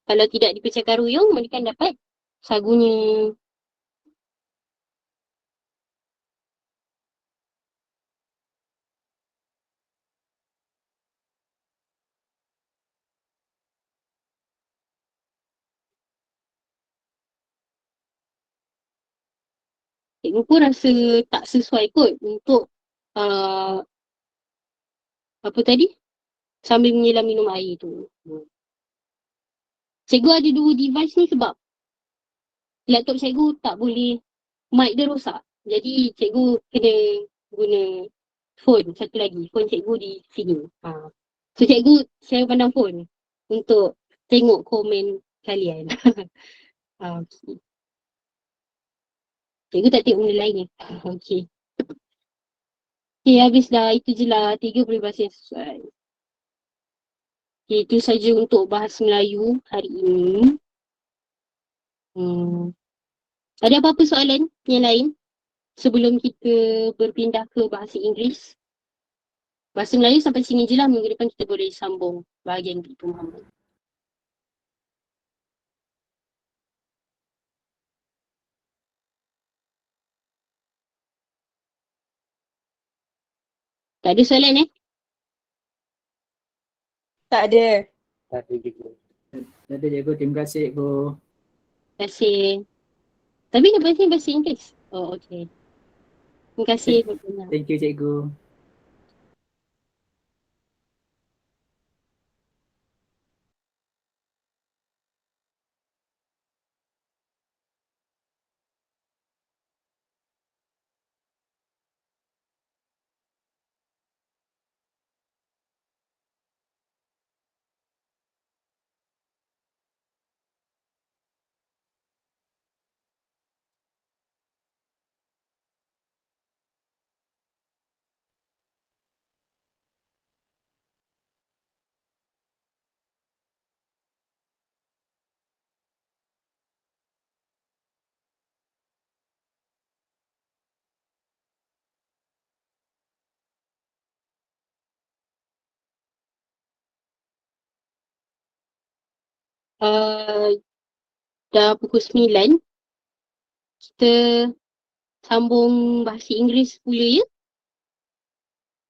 Kalau tidak dipecahkan ruyung, mereka dapat sagunya. cikgu pun rasa tak sesuai kot untuk apa tadi? Sambil menyelam minum air tu. Cikgu ada 2 device ni sebab laptop cikgu tak boleh, mic dia rosak. Jadi cikgu kena guna phone satu lagi. Phone cikgu di sini. So cikgu saya pandang phone untuk tengok komen kalian. Okay. Cikgu tak tengok benda lain ni. Okay. Okay, habis dah. Itu je lah 3 peribahasa yang sesuai. Okay, itu saja untuk bahasa Melayu hari ini. Ada apa-apa soalan yang lain sebelum kita berpindah ke bahasa Inggeris? Bahasa Melayu sampai sini je lah. Minggu depan kita boleh sambung bahagian pemahaman. Tak ada soalan Tak ada. Tak ada cikgu. Terima kasih cikgu. Terima kasih. Tapi lepas ni bahasa Inggeris. Oh, okay. Terima kasih. Thank you cikgu. Dah pukul 9. Kita sambung bahasa Inggeris pula ya?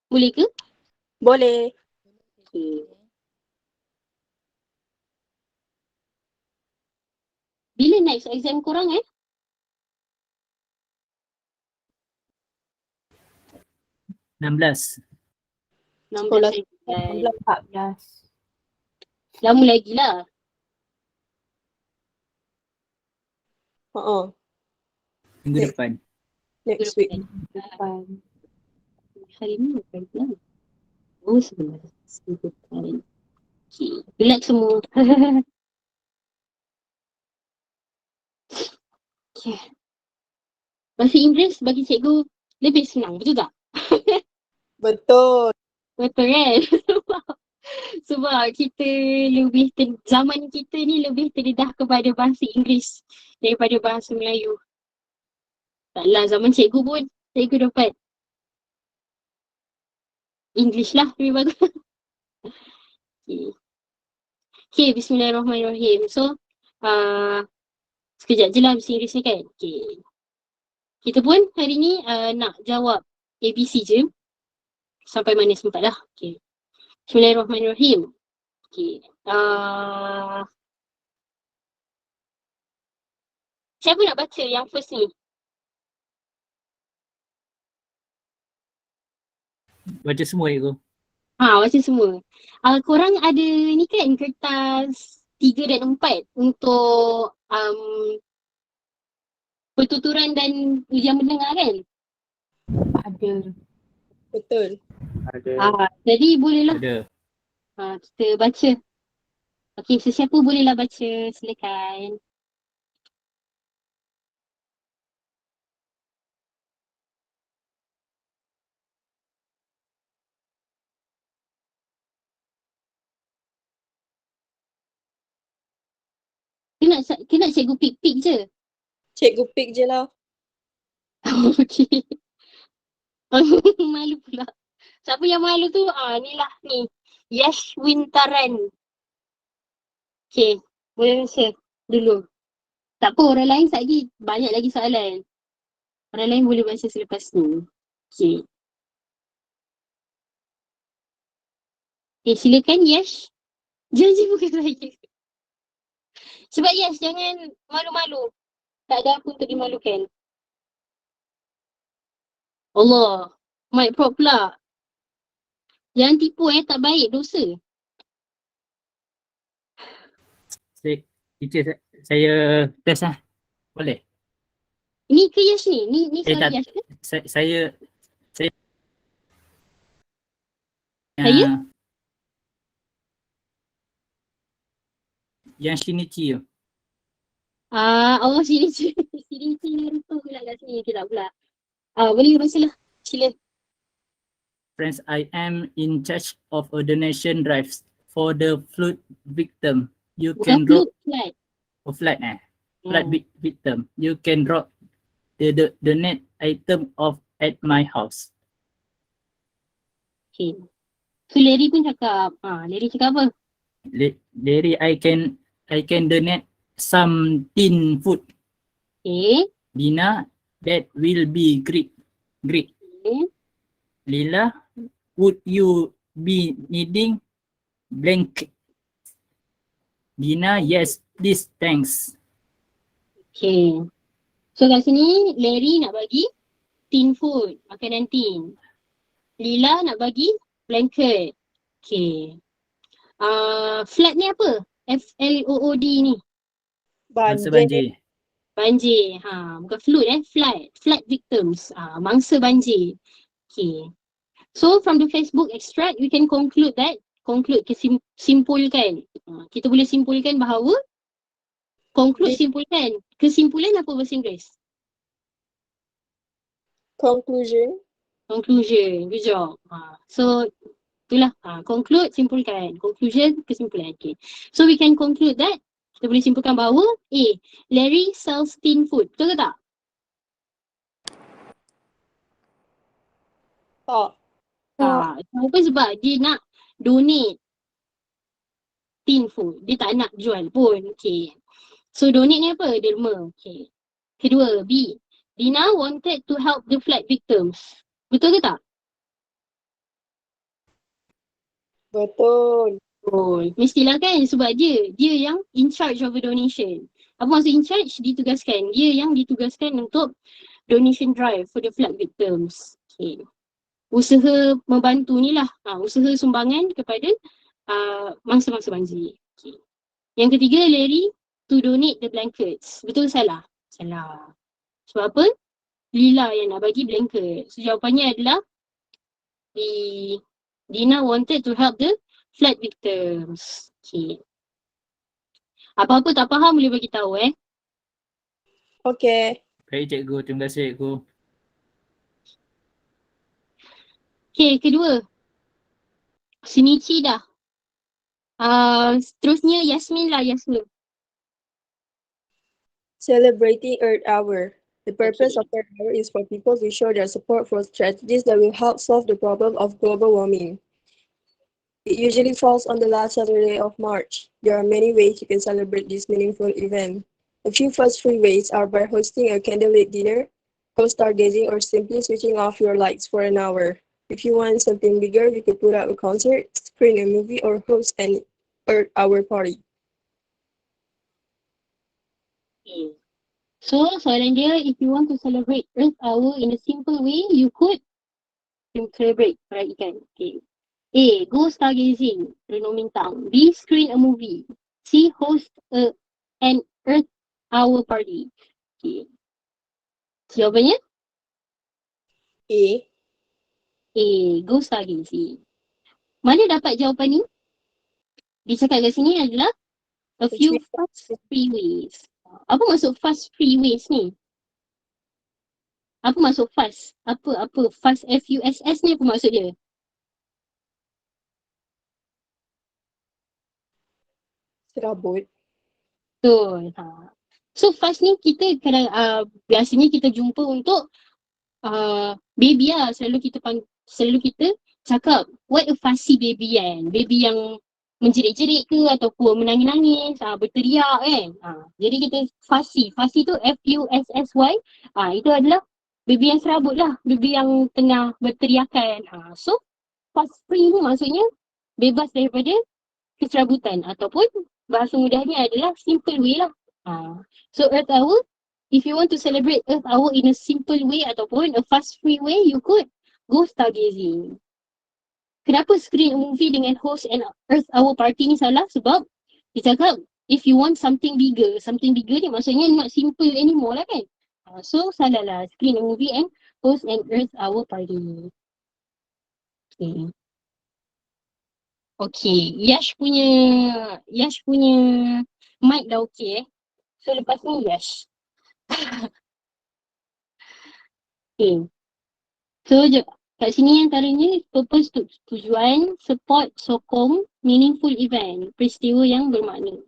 Boleh ke? Boleh. Okay. Bila next exam korang 16. 16. 14. Lama lagi lah. Minggu depan. Next week. Depan. Hari ni bukan lah. Oh, 11. Okay. Relax semua. Okay. Bahasa Inggeris bagi cikgu lebih senang, betul tak? Betul. Betul kan? Sebab kita lebih, zaman kita ni lebih terdedah kepada bahasa Inggeris daripada bahasa Melayu. Taklah zaman cikgu pun, cikgu dapat English lah lebih bagus. Okay. Okay, bismillahirrahmanirrahim. So, sekejap je lah bahasa Inggeris ni kan. Okay. Kita pun hari ni nak jawab ABC je. Sampai mana sempat lah. Okay. Bismillahirrahmanirrahim. Okay. Siapa nak baca yang first ni? Baca semua cikgu. Baca semua. Korang ada ni kan kertas 3 dan 4 untuk pertuturan dan ujian mendengar kan? Ada. Betul. Ada. Jadi bolehlah Ada. kita baca. Okey, sesiapa bolehlah baca, silakan. Kena cikgu pik-pik je. Cikgu pick je lah. Okey. Malu pula. Siapa yang malu tu? Ni lah ni. Yash Wintaran. Okay, boleh baca dulu. Tak apa, orang lain lagi banyak lagi soalan. Orang lain boleh baca selepas ni. Okay. Okay, silakan Yash. Janji bukan saya. Sebab Yash jangan malu-malu. Tak ada apa untuk dimalukan. Allah. Mic prop pula. Jangan tipu tak baik, dosa. Teacher, saya test lah. Boleh? Ni ke Yash ni? Ni suara tak. Yash ke? Saya Saya? Yang Shinichi tu. Oh sini sini tu pula kat sini. Okay tak pula. Boleh bacalah. Sila. Friends, I am in charge of a donation drives for the flood victim. You Bukan can drop flat. flood victim. You can drop the donate item of at my house. Okay. So Larry pun cakap. Larry cakap apa? Larry, I can donate some tin food. Okay. Dina, that will be great. Okay. Lila, would you be needing blanket? Dina, yes, please, thanks. Okay. So kat sini Larry nak bagi tin food, makanan tin. Lila nak bagi blanket. Okay. Flat ni apa? FLOOD ni. Banjir. Banjir. Bukan flood Flood victims. Mangsa banjir. Okay. So from the Facebook extract, we can conclude simpulkan. Kita boleh simpulkan bahawa simpulkan. Kesimpulan apa bahasa Inggeris? Conclusion. Good job. So itulah. Conclude, simpulkan. Conclusion, kesimpulan. Okay. So we can conclude that kita boleh simpulkan bahawa A. Larry sells tin food. Betul ke tak? Tak. Kenapa? Sebab dia nak donate tin food. Dia tak nak jual pun. Okay. So donate ni apa? Derma. Okay. Kedua, B. Dina wanted to help the flood victims. Betul ke tak? Betul. Mestilah kan sebab dia yang in charge of a donation. Apa maksud in charge? Ditugaskan. Dia yang ditugaskan untuk donation drive for the flood victims. Okay. Usaha membantu ni lah. Usaha sumbangan kepada mangsa-mangsa banjir. Okay. Yang ketiga, Larry to donate the blankets. Betul salah? Salah. Sebab apa? Lila yang nak bagi blanket. So jawapannya adalah Dina wanted to help the flood victims. Okay. Apa-apa tak faham boleh bagi tahu Okay. Baik cikgu, terima kasih cikgu. Okay, kedua. Shinichi dah. Seterusnya Yasmin lah, Yasmin. Celebrating Earth Hour. The purpose of Earth Hour is for people to show their support for strategies that will help solve the problem of global warming. It usually falls on the last Saturday of March. There are many ways you can celebrate this meaningful event. A few first-free ways are by hosting a candlelit dinner, co-stargazing, or simply switching off your lights for an hour. If you want something bigger, you could put up a concert, screen a movie, or host an Earth Hour party. Okay. So soalan dia, if you want to celebrate Earth Hour in a simple way, you could celebrate, perhatikan. Okay. A. Go stargazing, renung bintang. B. Screen a movie. C. Host an Earth Hour party. Okay. Jawapannya? A. Go stargazing. Mana dapat jawapan ni? Dicakap kat sini adalah a few fast free ways. Apa maksud fast free ways ni? Apa maksud fast? Apa fast FUSS ni apa maksud dia? Serabut. Betul. So fast ni kita kadang biasanya kita jumpa untuk baby lah. Selalu kita cakap what a fussy baby kan. Baby yang menjerit-jerit ke ataupun menangis-nangis, berteriak kan. Jadi kita fussy. Fussy tu FUSSY. Itu adalah baby yang serabut lah. Baby yang tengah berteriakan. So fast free ni maksudnya bebas daripada keserabutan ataupun bahasa mudahnya adalah simple way lah. So Earth Hour if you want to celebrate Earth Hour in a simple way ataupun a fast free way, you could go stargazing. Kenapa screen a movie dengan host and Earth Hour party ni salah? Sebab dia cakap if you want something bigger ni maksudnya not simple anymore lah kan. So salah lah screen a movie and host an Earth Hour party. Okay. Okay, Yash punya mic dah okay So lepas ni Yash. Okay. So kat sini antaranya purpose tujuan, support, sokong, meaningful event, peristiwa yang bermakna.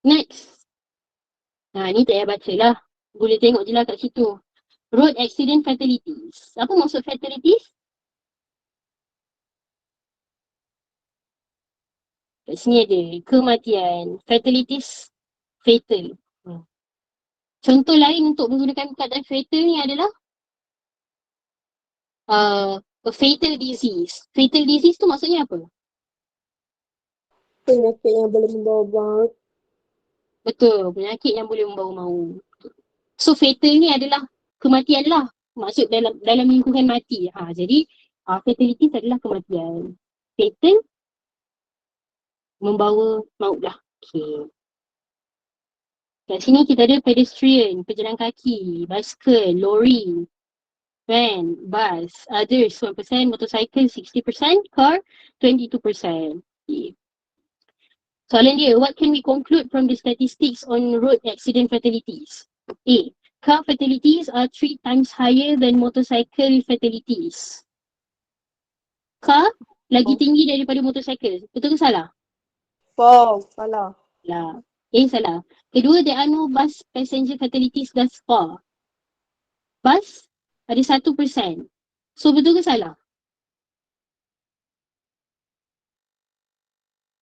Next. Ni tak payah baca lah. Boleh tengok je lah kat situ. Road accident fatalities. Apa maksud fatalities? Kat sini ada kematian. Fatalities, fatal. Contoh lain untuk menggunakan perkataan fatal ni adalah a fatal disease. Fatal disease tu maksudnya apa? Penyakit yang boleh membawa maut. Betul, penyakit yang boleh membawa maut. So fatal ni adalah kematian lah. Maksud dalam lingkungan mati. Jadi fatalities adalah kematian. Fatal membawa maut lah. Okay. Kat sini kita ada pedestrian, pejalan kaki, basikal, lori, van, bus, others 1%, motorcycle 60%, car 22%. Okay. Soalan dia, what can we conclude from the statistics on road accident fatalities? A. Car fatalities are 3 times higher than motorcycle fatalities. Car lagi tinggi daripada motorcycle. Betul ke salah? False. Salah. Salah. Salah. Kedua, there are no bus passenger fatalities thus far. Bus ada 1%. So betul ke salah?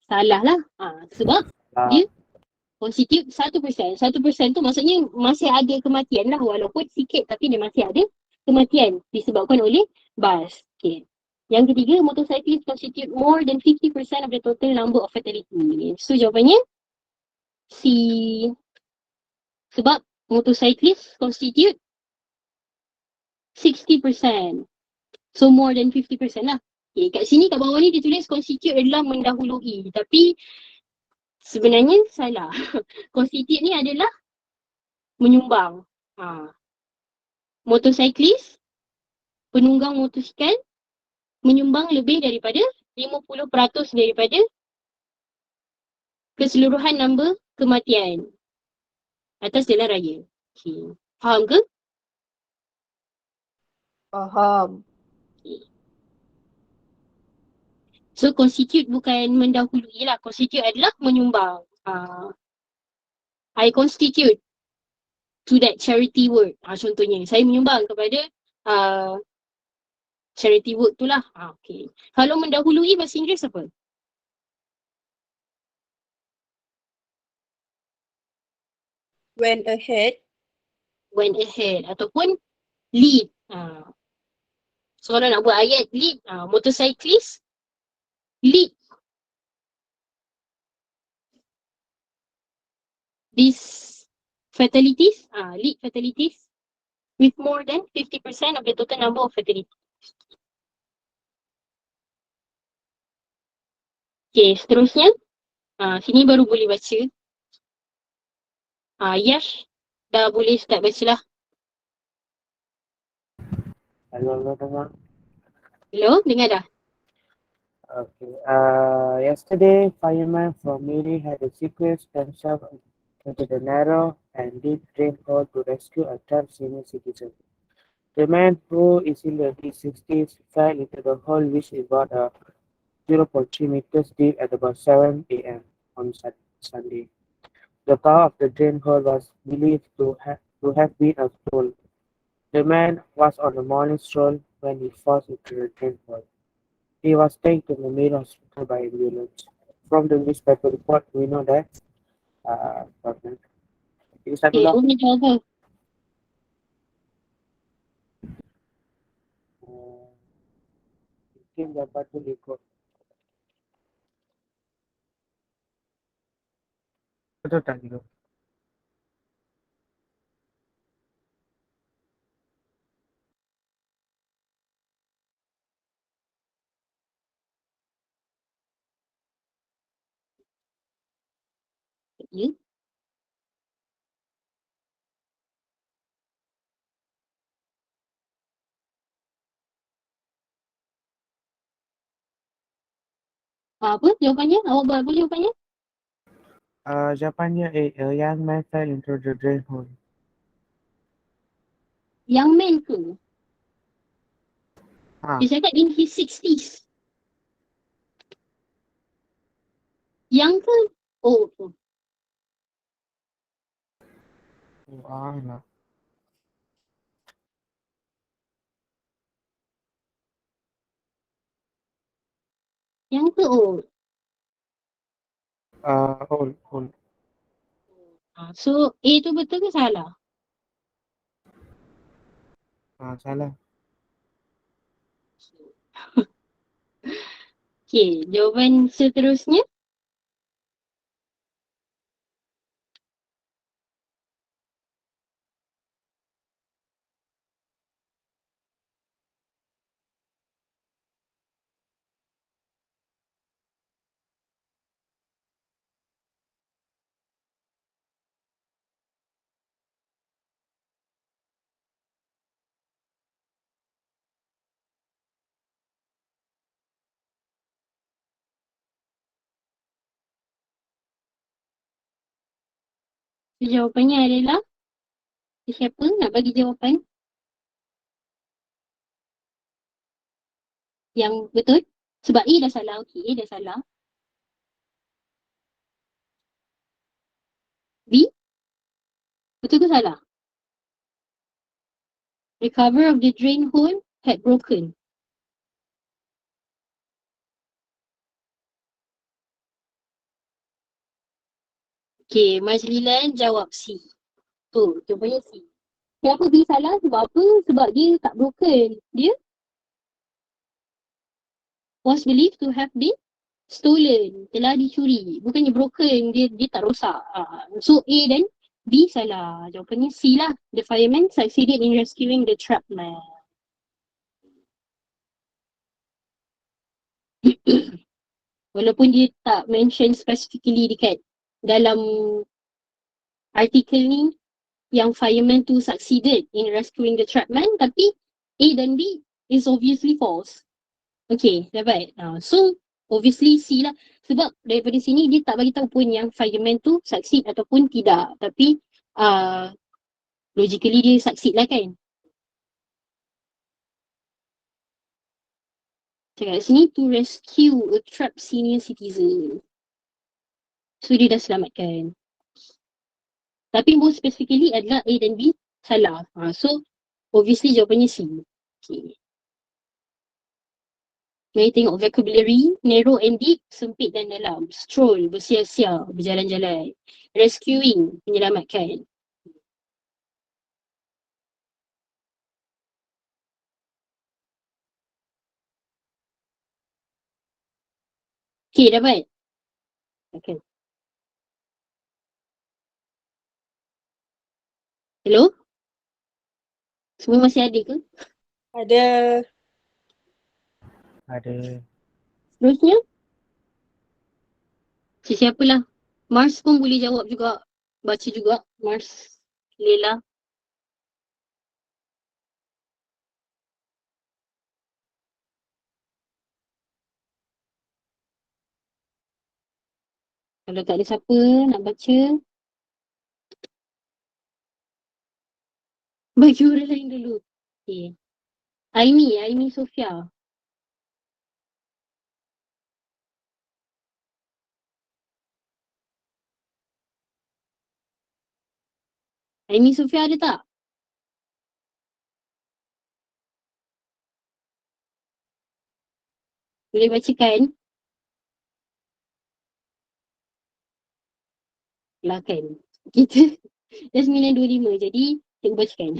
Salah lah. Sebab dia constitute 1%. 1% tu maksudnya masih ada kematian lah. Walaupun sikit tapi dia masih ada kematian disebabkan oleh bus. Okay. Yang ketiga, motorcyclists constitute more than 50% of the total number of fatalities. So jawapannya C. Sebab motorcyclists constitute 60%. So more than 50% lah. Okay, kat sini kat bawah ni dia tulis constitute adalah mendahului. Tapi sebenarnya salah. Constitute ni adalah menyumbang. Motorcyclist, penunggang motosikal menyumbang lebih daripada 50% daripada keseluruhan number kematian atas jalan raya. Okay. Faham ke? Faham. Okay. So constitute bukan mendahului lah. Constitute adalah menyumbang. I constitute to that charity work. Contohnya, saya menyumbang kepada charity work tu lah. Okay. Kalau mendahului bahasa Inggeris apa? Went ahead. Went ahead ataupun lead. So kalau nak buat ayat lead, motorcyclist lead these fatalities, lead fatalities with more than 50% of the total number of fatalities. Okay, seterusnya, sini baru boleh baca. Yash, dah boleh start baca lah. Hello, dengar. Hello, dengar dah? Okay. Yesterday, firemen from Miri had a sequence themselves into the narrow and deep drain hole to rescue a trapped senior citizen. The man, who is in the mid-60s, fell into the hole, which is about 0.3 meters deep at about 7 a.m. on Sunday. The power of the drain hole was believed to have been a stroll. The man was on a morning stroll when he falls into the drain hole. He was taken to the main hospital by ambulance. From the newspaper report, we know that. Okay, Umi jawab apa? Mungkin dapat tu ikut. Betul tak gitu? Ya. Apa jawapannya? Awak buat apa jawapannya? Jawapannya A young man fell into the drain hole. Young man ke? Ha. Dia cakap in his 60s. Young ke? Oh, oh. Lah. Young ke old? Old. So A tu betul ke salah? Salah. Okay, jawapan seterusnya. Jawapannya adalah siapa nak bagi jawapan yang betul? Sebab A dah salah. Okay, A dah salah. B, betul ke salah? The cover of the drain hole had broken. Okay, Majlilan jawab C. Tu, jawapannya C. Kenapa B salah? Sebab apa? Sebab dia tak broken. Dia was believed to have been stolen. Telah dicuri. Bukannya broken. Dia tak rosak. So A dan B salah. Jawapannya C lah. The fireman succeeded in rescuing the trapped man. Walaupun dia tak mention specifically dekat dalam artikel ni yang fireman tu succeeded in rescuing the trapped man, tapi A dan B is obviously false. Okay, dapat. So, obviously C lah. Sebab daripada sini dia tak bagi tahu pun yang fireman tu succeed ataupun tidak. Tapi logically dia succeed lah kan. Cakap kat sini to rescue a trapped senior citizen. So dia dah selamatkan. Tapi more specifically adalah A dan B salah. So obviously jawapannya C. Okay. Mari tengok vocabulary. Narrow and deep, sempit dan dalam. Stroll, bersia-sia, berjalan-jalan. Rescuing, menyelamatkan. Okay, dapat? Okay. Hello? Semua masih ada ke? Ada. Seterusnya? Siapa lah? Mars pun boleh jawab juga. Baca juga. Mars, Lela. Kalau tak ada siapa nak baca, bagi orang lain dulu. Okay. Aimi Sofia. Aimi Sofia ada tak? Boleh bacakan? Lah kan. Kita dah 9.25 jadi cikgu bacakan.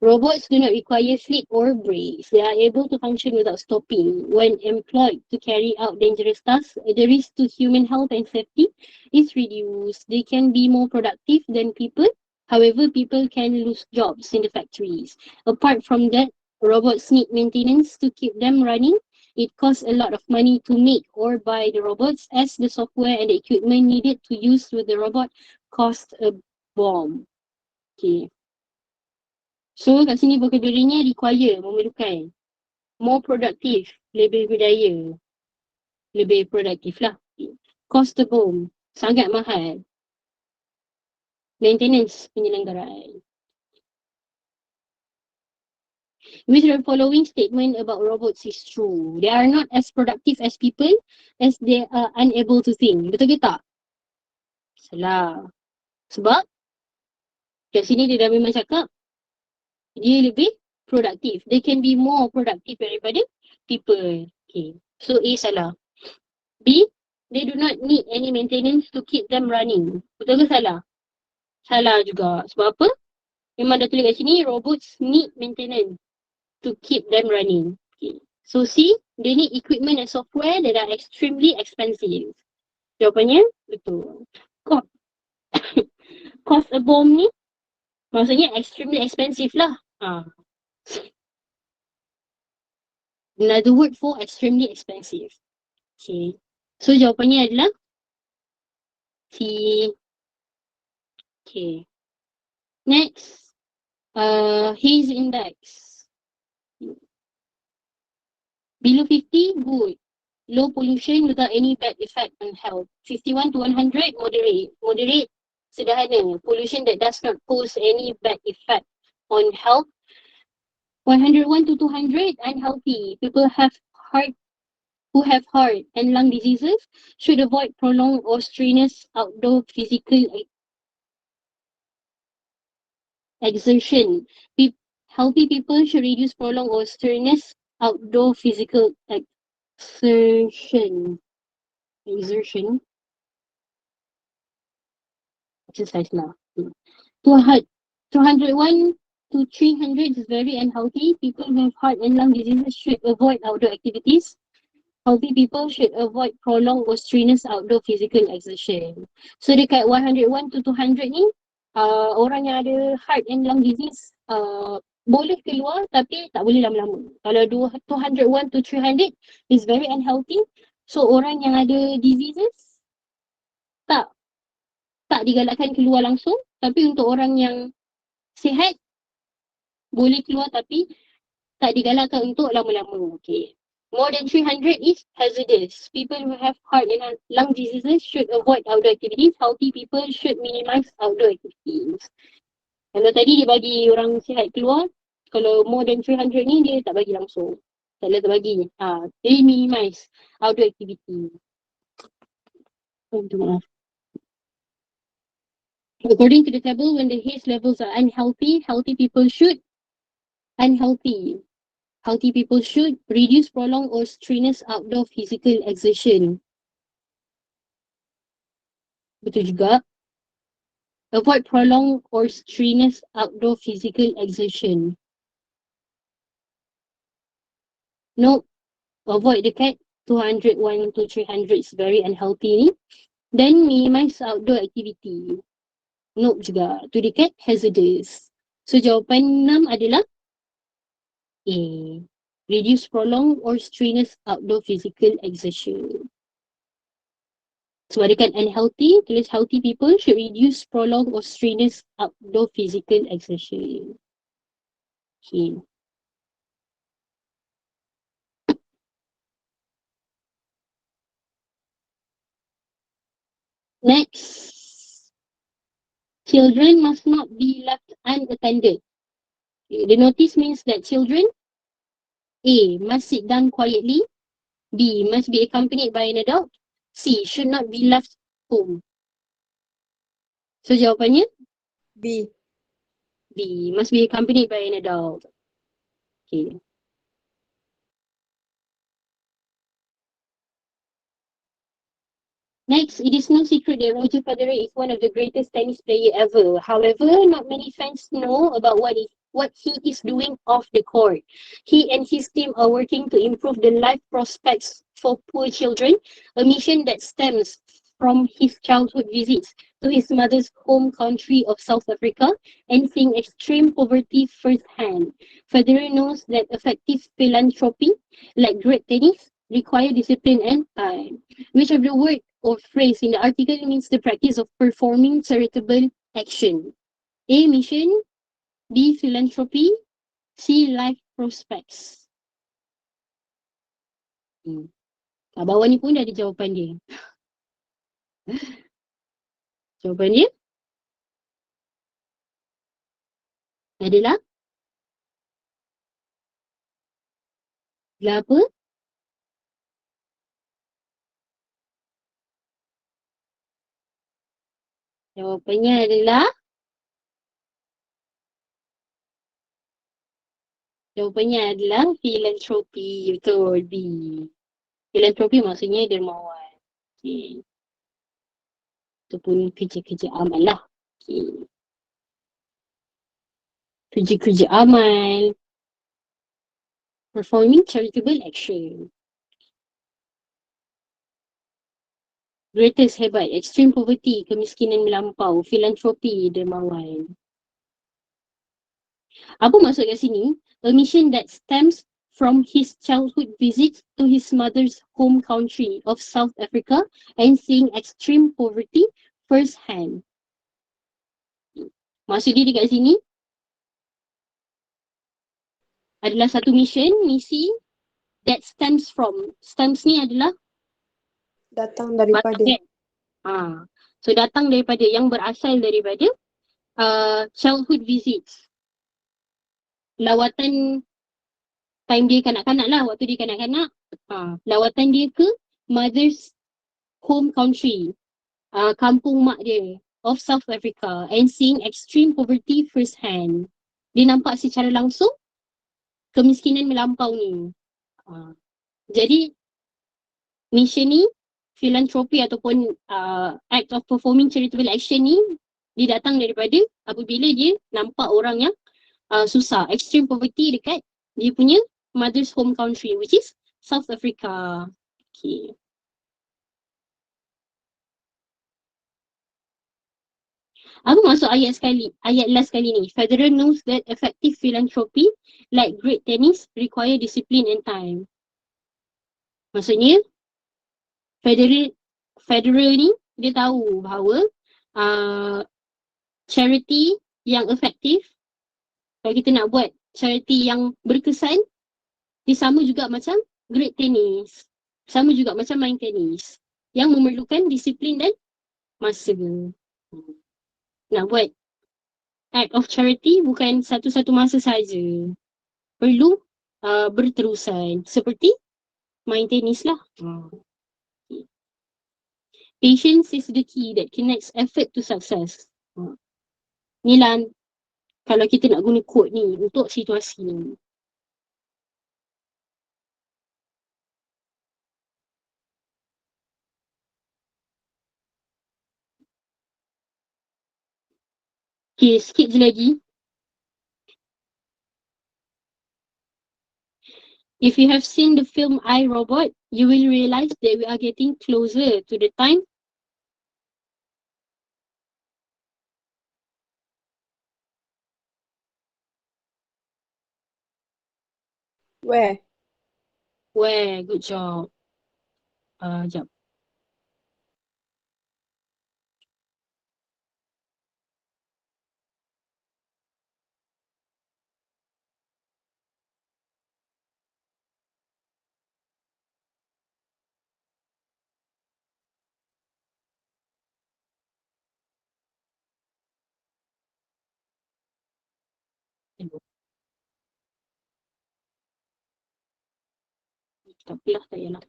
Robots do not require sleep or breaks. They are able to function without stopping. When employed to carry out dangerous tasks, the risk to human health and safety is reduced. They can be more productive than people. However, people can lose jobs in the factories. Apart from that, robots need maintenance to keep them running. It costs a lot of money to make or buy the robots, as the software and the equipment needed to use with the robot cost a bomb. Okay. So kat sini vocabulary-nya require, memerlukan. More productive, lebih berdaya. Lebih produktif lah. Cost a bomb, sangat mahal. Maintenance, penyelenggaraan. Which the following statement about robots is true? They are not as productive as people as they are unable to think. Betul ke tak? Salah. Sebab kat sini dia dah memang cakap dia lebih produktif. They can be more productive daripada people. Okay. So A salah. B, they do not need any maintenance to keep them running. Betul ke salah? Salah juga. Sebab apa? Memang dah tulis kat sini, robots need maintenance to keep them running. Okay. So C, they need equipment and software that are extremely expensive. Jawapannya, betul. Cost a bomb ni, maksudnya extremely expensive lah. Another word for extremely expensive. Okay. So jawapannya adalah C. Okay. Next. Haze index. Below 50, good. Low pollution without any bad effect on health. 51 to 100, moderate. Moderate, sederhana. Pollution that does not pose any bad effect on health. 101 to 200, unhealthy. People who have heart and lung diseases should avoid prolonged or strenuous outdoor physical exertion. Healthy people should reduce prolonged or strenuous outdoor physical exertion. Exercise lah. 201 to 300 is very unhealthy. People with heart and lung diseases should avoid outdoor activities. Healthy people should avoid prolonged or strenuous outdoor physical exertion. So dekat 101 to 200 ni, orang yang ada heart and lung disease boleh keluar tapi tak boleh lama-lama. Kalau 201 to 300 is very unhealthy. So orang yang ada diseases tak digalakkan keluar langsung. Tapi untuk orang yang sihat boleh keluar tapi tak digalakkan untuk lama-lama. Okay. More than 300 is hazardous. People who have heart and lung diseases should avoid outdoor activities. Healthy people should minimize outdoor activities. Kalau tadi dia bagi orang sihat keluar, kalau more than 300 ni dia tak bagi langsung. Tak bagi. Jadi minimize outdoor activity. According to the table, when the haze levels are unhealthy, healthy people should reduce prolonged or strenuous outdoor physical exertion. Betul juga. Avoid prolonged or strenuous outdoor physical exertion. No, avoid dekat 201 to 300 is very unhealthy ni. Then minimize outdoor activity. No juga. Tu dekat hazardous. So jawapan 6 adalah A. Reduce prolonged or strenuous outdoor physical exertion. Sebab dekat unhealthy, tulis healthy people should reduce prolonged or strenuous outdoor physical exertion. Okay. Next. Children must not be left unattended. Okay. The notice means that children A. Must sit down quietly. B. Must be accompanied by an adult. C. Should not be left home. So jawapannya? B. B. Must be accompanied by an adult. Okay. Next, it is no secret that Roger Federer is one of the greatest tennis players ever. However, not many fans know about what what he is doing off the court. He and his team are working to improve the life prospects for poor children, a mission that stems from his childhood visits to his mother's home country of South Africa and seeing extreme poverty firsthand. Federer knows that effective philanthropy, like great tennis, require discipline and time. Which of the word or phrase in the article means the practice of performing charitable action? A. Mission. B. Philanthropy. C. Life prospects. Kat bawah ni pun dah ada jawapan dia. Jawapan dia adalah apa? Jawapannya adalah filantropi. Betul, B. Filantropi maksudnya dermawan. Okay. Itu pun kerja-kerja amal lah. Okay. Kerja-kerja amal. Performing charitable action. Greatest hebat, extreme poverty, kemiskinan melampau, filantropi, dermawan. Apa maksud kat sini? A mission that stems from his childhood visits to his mother's home country of South Africa and seeing extreme poverty firsthand. Maksud dia dekat sini adalah satu misi that stems from. Stems ni adalah Datang daripada. So datang daripada, yang berasal daripada childhood visits. Lawatan time dia kanak-kanak lah, waktu dia kanak-kanak. Lawatan dia ke mother's home country, kampung mak dia of South Africa and seeing extreme poverty first hand. Dia nampak secara langsung kemiskinan melampau ni. Jadi mission ni, filantropi ataupun act of performing charitable action ni, dia datang daripada apabila dia nampak orang yang susah, extreme poverty dekat dia punya mother's home country, which is South Africa. Okay. Apa maksud ayat last kali ni? Federer knows that effective philanthropy, like great tennis, require discipline and time. Maksudnya, Federer ni, dia tahu bahawa charity yang efektif, kalau kita nak buat charity yang berkesan, dia sama juga macam great tennis. Sama juga macam main tenis. Yang memerlukan disiplin dan masa. Nak buat act of charity bukan satu-satu masa saja. Perlu berterusan. Seperti main tenis lah. Patience is the key that connects effort to success. Ni lah kalau kita nak guna quote ni untuk situasi ni. Okay, sikit je lagi. If you have seen the film I, Robot, you will realize that we are getting closer to the time Where? good job. Jap. Tak apalah, tak payahlah.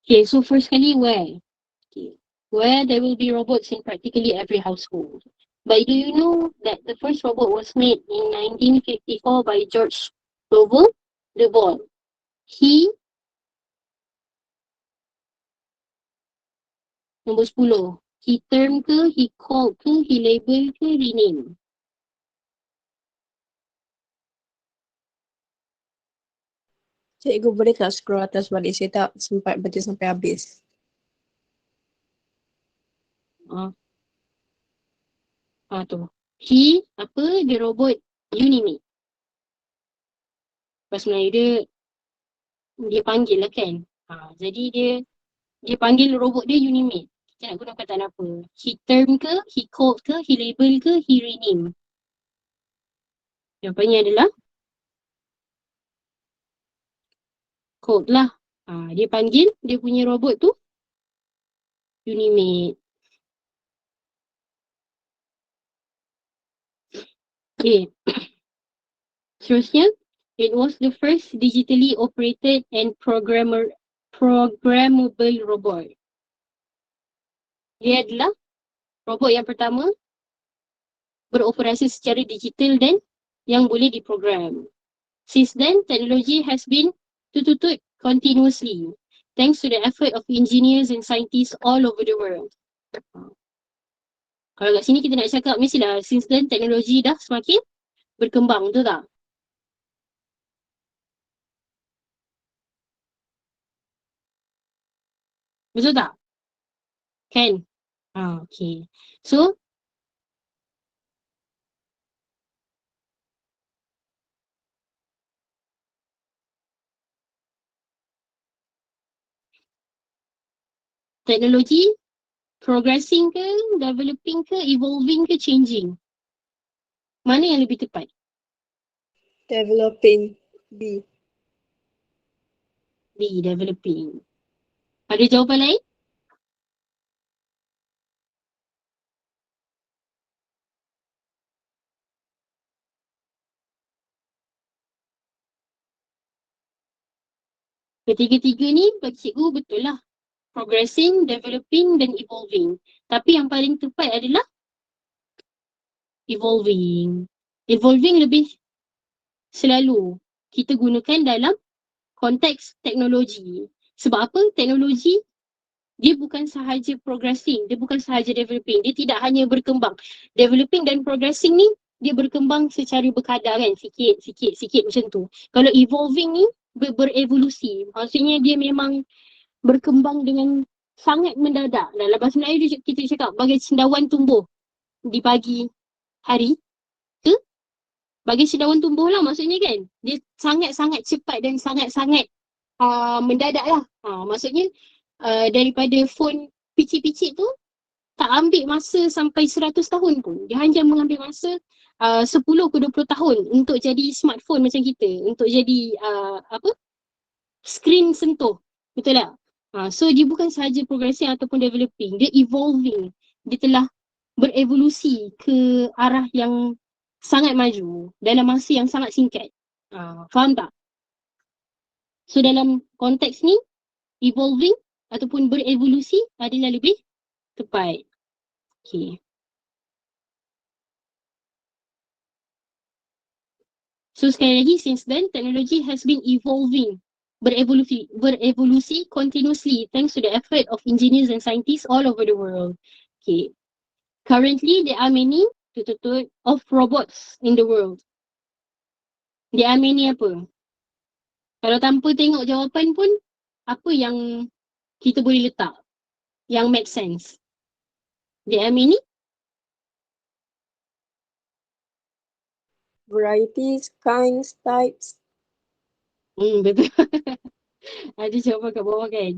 Okay, so first kali where? Okay. Where there will be robots in practically every household. But do you know that the first robot was made in 1954 by George Lovell? The Ball. He Nombor 10. He term ke, he called ke, he label ke, rename. Cikgu boleh tak scroll atas balik? Saya tak sempat baca sampai habis. Tu. He, dia robot Unimate. Lepas Melayu dia panggil lah kan. Jadi dia panggil robot dia Unimate. Kita nak guna kata apa? He term ke, he called ke, he label ke, he rename. Jawapannya adalah code lah. Dia panggil dia punya robot tu Unimate. Okay. Seterusnya, it was the first digitally operated and programmable robot. Dia adalah robot yang pertama beroperasi secara digital dan yang boleh diprogram. Since then, technology has been tutut continuously thanks to the effort of engineers and scientists all over the world. Kalau kat sini kita nak cakap mestilah since then teknologi dah semakin berkembang, betul tak? Betul tak? Kan? Okay. So, teknologi progressing ke, developing ke, evolving ke, changing? Mana yang lebih tepat? Developing. B. B, developing. Ada jawapan lain? Ketiga-tiga ni bagi cikgu betul lah. Progressing, developing dan evolving. Tapi yang paling tepat adalah evolving. Evolving lebih selalu kita gunakan dalam konteks teknologi. Sebab apa? Teknologi dia bukan sahaja progressing, dia bukan sahaja developing. Dia tidak hanya berkembang. Developing dan progressing ni dia berkembang secara berkadar kan. Sikit macam tu. Kalau evolving ni berevolusi. Maksudnya dia memang berkembang dengan sangat mendadak. Dalam bahasa Melayu kita cakap bagai cendawan tumbuh di pagi hari ke bagai cendawan tumbuh lah maksudnya kan. Dia sangat-sangat cepat dan sangat-sangat mendadak lah. Maksudnya daripada phone picit-picit tu tak ambil masa sampai 100 tahun pun. Dia hanya mengambil masa 10 ke 20 tahun untuk jadi smartphone macam kita. Untuk jadi screen sentuh. Betul tak? So dia bukan sahaja progressing ataupun developing. Dia evolving. Dia telah berevolusi ke arah yang sangat maju dalam masa yang sangat singkat. Faham tak? So dalam konteks ni, evolving ataupun berevolusi adalah lebih tepat. Okay. So sekali lagi, since then, technology has been evolving, berevolusi continuously thanks to the effort of engineers and scientists all over the world. Okay. Currently, there are many of robots in the world. There are many apa? Kalau tanpa tengok jawapan pun, apa yang kita boleh letak yang make sense? There are many Varieties, kinds, types. betul. Ada jawapan kat bawah kan?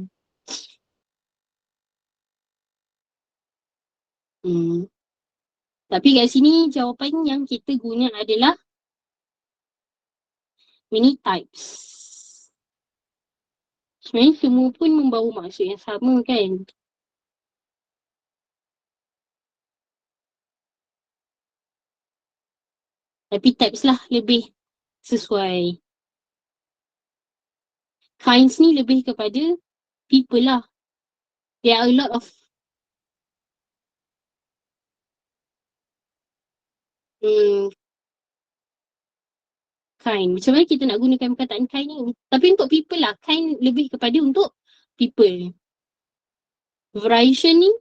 Tapi kat sini jawapan yang kita guna adalah many types. Sebenarnya semua pun membawa maksud yang sama kan? Tapi types lah lebih sesuai. Kinds ni lebih kepada people lah. There are a lot of kind. Macam mana kita nak gunakan perkataan kind ni? Tapi untuk people lah. Kind lebih kepada untuk people. variation ni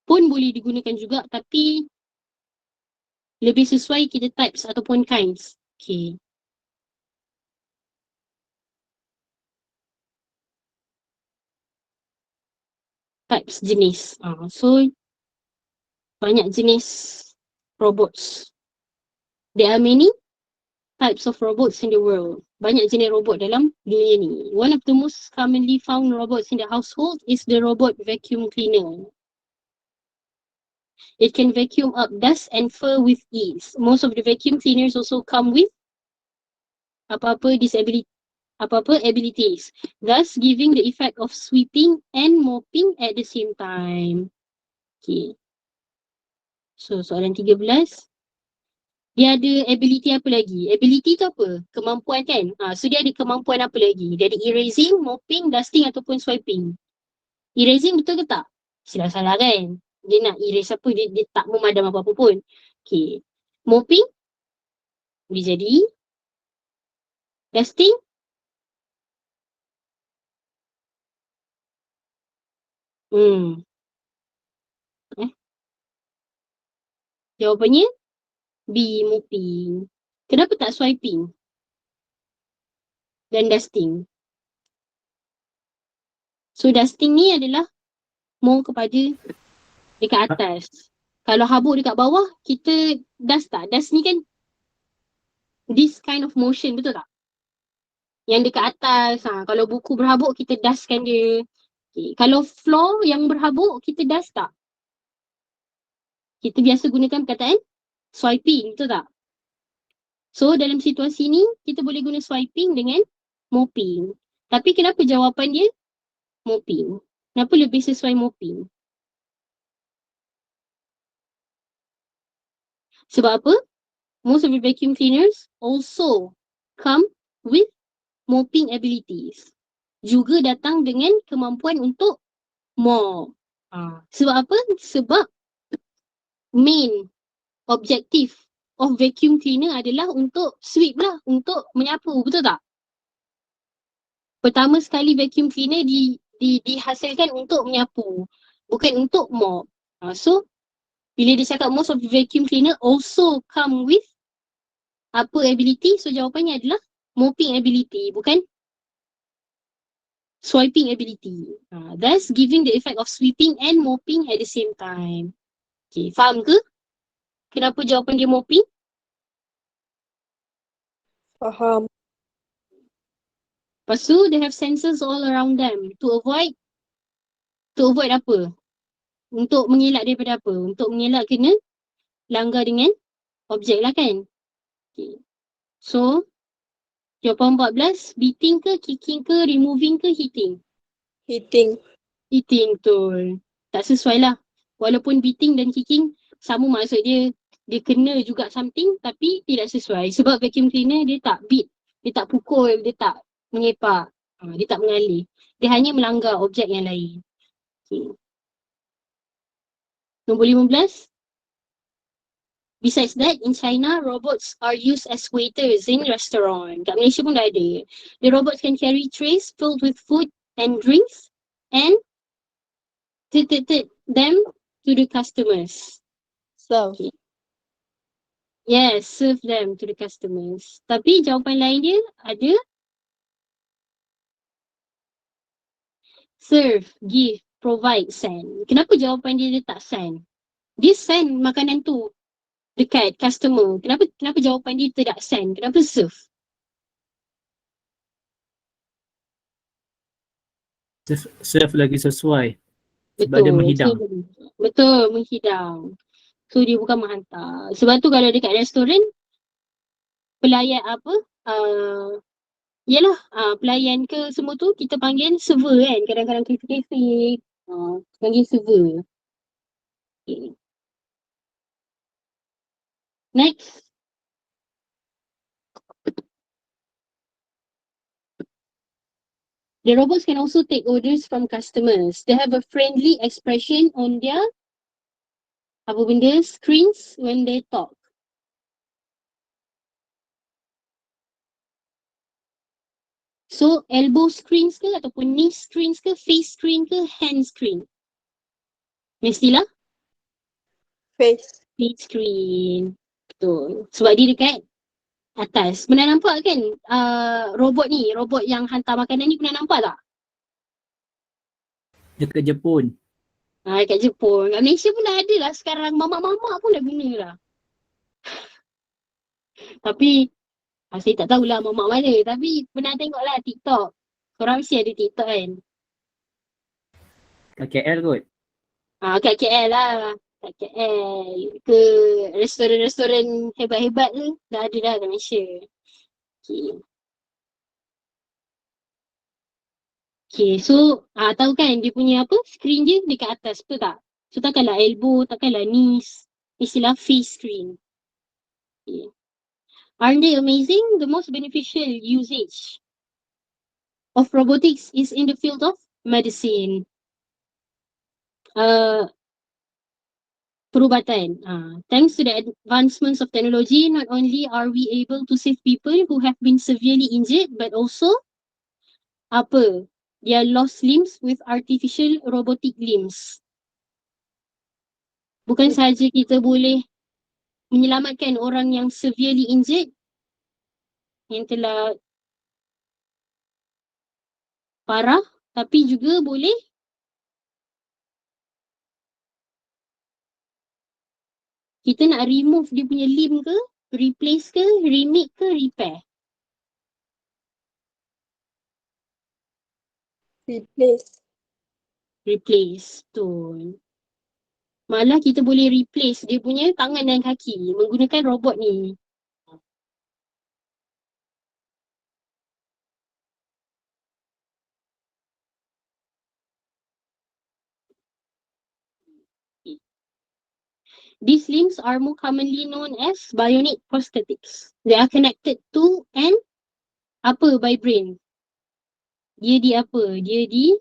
pun boleh digunakan juga, tapi lebih sesuai kita types ataupun kinds. Okay. Types, jenis. So banyak jenis robots. There are many types of robots in the world. Banyak jenis robot dalam dunia ni. One of the most commonly found robots in the household is the robot vacuum cleaner. It can vacuum up dust and fur with ease. Most of the vacuum cleaners also come with apa-apa abilities, thus giving the effect of sweeping and mopping at the same time. Okay. So soalan 13. Dia ada ability apa lagi? Ability tu apa? Kemampuan kan? So dia ada kemampuan apa lagi? Dia ada erasing, mopping, dusting ataupun swiping. Erasing betul ke tak? Salah kan? Dia nak erase apa? Dia tak memadam apa-apa pun. Okay. Mopping? Boleh jadi. Dusting? Jawapannya B, mopping. Kenapa tak swiping dan dusting? So dusting ni adalah more kepada dekat atas. Kalau habuk dekat bawah, kita dust tak? Dust ni kan this kind of motion, betul tak? Yang dekat atas, kalau buku berhabuk, kita dustkan dia. Okay. Kalau floor yang berhabuk, kita dust tak? Kita biasa gunakan perkataan swiping, betul tak? So dalam situasi ni, kita boleh guna swiping dengan mopping. Tapi kenapa jawapan dia mopping? Kenapa lebih sesuai mopping? Sebab apa? Most of the vacuum cleaners also come with mopping abilities. Juga datang dengan kemampuan untuk mop. Sebab apa? Sebab main objektif of vacuum cleaner adalah untuk sweep lah, untuk menyapu, betul tak? Pertama sekali vacuum cleaner dihasilkan untuk menyapu, bukan untuk mop. So, bila dia cakap most of the vacuum cleaner also come with apa ability, so jawapannya adalah mopping ability, bukan swiping ability. Thus giving the effect of sweeping and mopping at the same time. Okay, faham ke? Kenapa jawapan dia mopping? Faham. Lepas tu, they have sensors all around them to avoid apa? Untuk mengelak daripada apa? Untuk mengelak kena langgar dengan objek lah kan? Okay. So, jawapan 14, beating ke, kicking ke, removing ke, hitting? Hitting. Hitting, betul. Tak sesuai lah. Walaupun beating dan kicking sama maksud dia kena juga something tapi tidak sesuai. Sebab vacuum cleaner dia tak beat, dia tak pukul, dia tak mengepak, dia tak mengalih. Dia hanya melanggar objek yang lain. Okay. Nombor 15. Besides that, in China, robots are used as waiters in restaurant. Kat Malaysia pun dah ada. The robots can carry trays filled with food and drinks and them to the customers. So, Okay. Yes, serve them to the customers. Tapi jawapan lain dia ada serve, give, provide, send. Kenapa jawapan dia tak send? Dia send makanan tu dekat customer. Kenapa jawapan dia tidak send? Kenapa serve? Serve lagi sesuai. Sebab dia menghidang. Betul, menghidang. So dia bukan menghantar. Sebab tu kalau dekat restoran, pelayan apa? Pelayan ke semua tu kita panggil server kan. Kadang-kadang kafe-kafe panggil server. Okay. Next. The robots can also take orders from customers. They have a friendly expression on their screens when they talk. So elbow screens ke ataupun knee screens ke, face screen ke, hand screen? Mestilah Face. face screen. Betul. Sebab dia dekat atas. Pernah nampak kan robot ni, robot yang hantar makanan ni pernah nampak tak? Dekat Jepun. Dekat Jepun. Kat Malaysia pun dah ada lah sekarang. Mamak-mamak pun dah guna lah. Tapi saya tak tahulah mamak mana. Tapi pernah tengok lah TikTok. Korang mesti ada TikTok kan? Kat KL kot. Kat KL lah. Kat KL. Ke restoran-restoran hebat-hebat tu. Dah ada dah kat Malaysia. Okay. Okay, so tahu kan dia punya apa? Screen dia dekat atas, betul tak? So takkanlah elbow, takkanlah knees. Istilah face screen. Okay. Aren't they amazing? The most beneficial usage of robotics is in the field of medicine. Perubatan. Thanks to the advancements of technology, not only are we able to save people who have been severely injured, but also their lost limbs with artificial robotic limbs. Bukan sahaja kita boleh menyelamatkan orang yang severely injured, yang telah parah, tapi juga boleh kita nak remove dia punya limb ke, replace ke, remake ke, repair. Replace, betul. Malah kita boleh replace dia punya tangan dan kaki menggunakan robot ni. These limbs are more commonly known as bionic prosthetics. They are connected to and by brain. Dia di apa? Dia di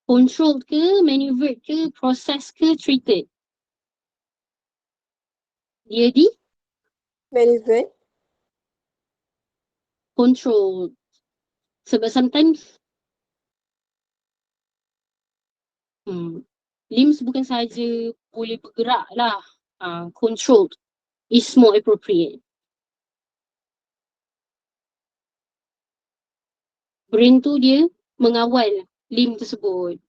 controlled ke, maneuvered ke, processed ke, treated. Dia di Maneuvered. controlled. Sebab sometimes limbs bukan sahaja boleh bergerak lah. Controlled is more appropriate. Brain tu dia mengawal limb tersebut.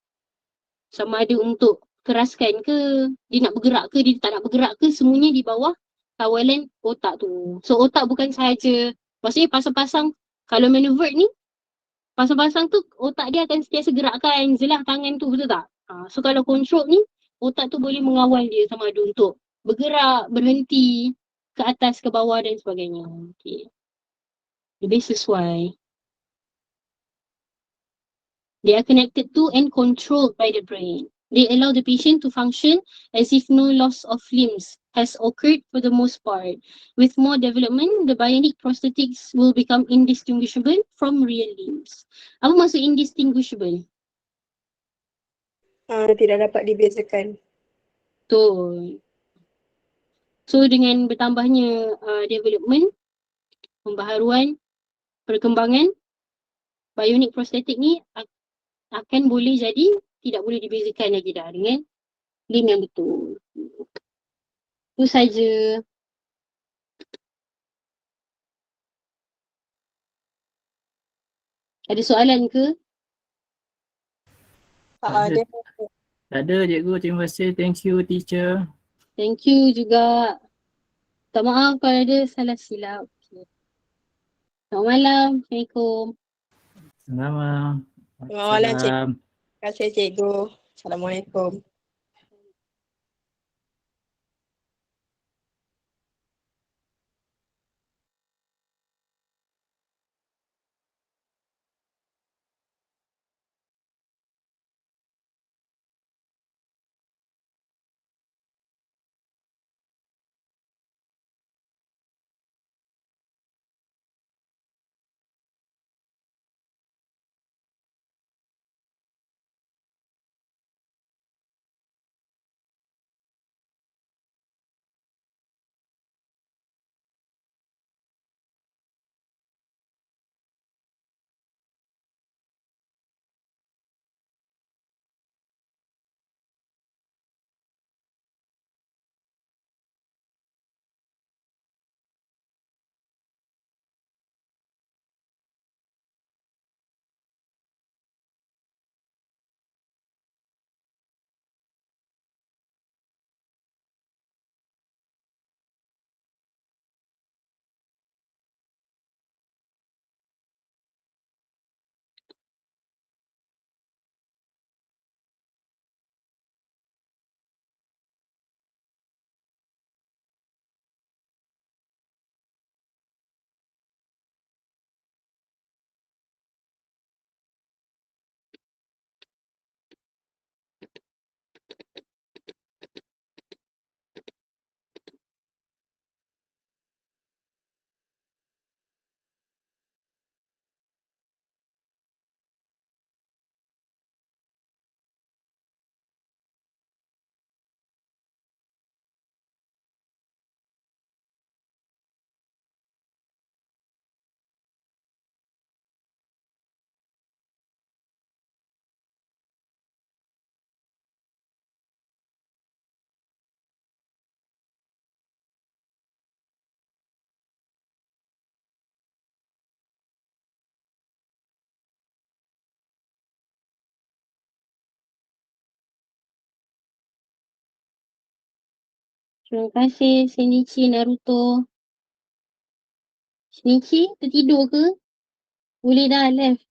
Sama ada untuk keraskan ke, dia nak bergerak ke, dia tak nak bergerak ke, semuanya di bawah kawalan otak tu. So otak bukan sahaja, maksudnya pasang-pasang, kalau maneuvered ni, pasang-pasang tu otak dia akan sentiasa gerakkan jelah tangan tu, betul tak? So kalau control ni, otak tu boleh mengawal dia sama ada untuk bergerak, berhenti, ke atas, ke bawah dan sebagainya. Okay. Lebih sesuai. They are connected to and controlled by the brain. They allow the patient to function as if no loss of limbs has occurred for the most part. With more development, the bionic prosthetics will become indistinguishable from real limbs. Apa maksud indistinguishable? Tidak dapat dibezakan. Betul. So dengan bertambahnya development, pembaharuan, perkembangan, bionic prosthetic ni akan boleh jadi tidak boleh dibezakan lagi dah dengan limb yang betul. Itu saja. Ada soalan ke? Tak ada cikgu, terima kasih. Thank you teacher. Thank you juga. Tak maaf kalau ada salah silap. Selamat malam. Assalamualaikum. Selamat. Selamat malam, cikgu. Terima kasih, cikgu. Assalamualaikum. Terima kasih Shinichi Naruto. Shinichi tertidur ke? Boleh dah left.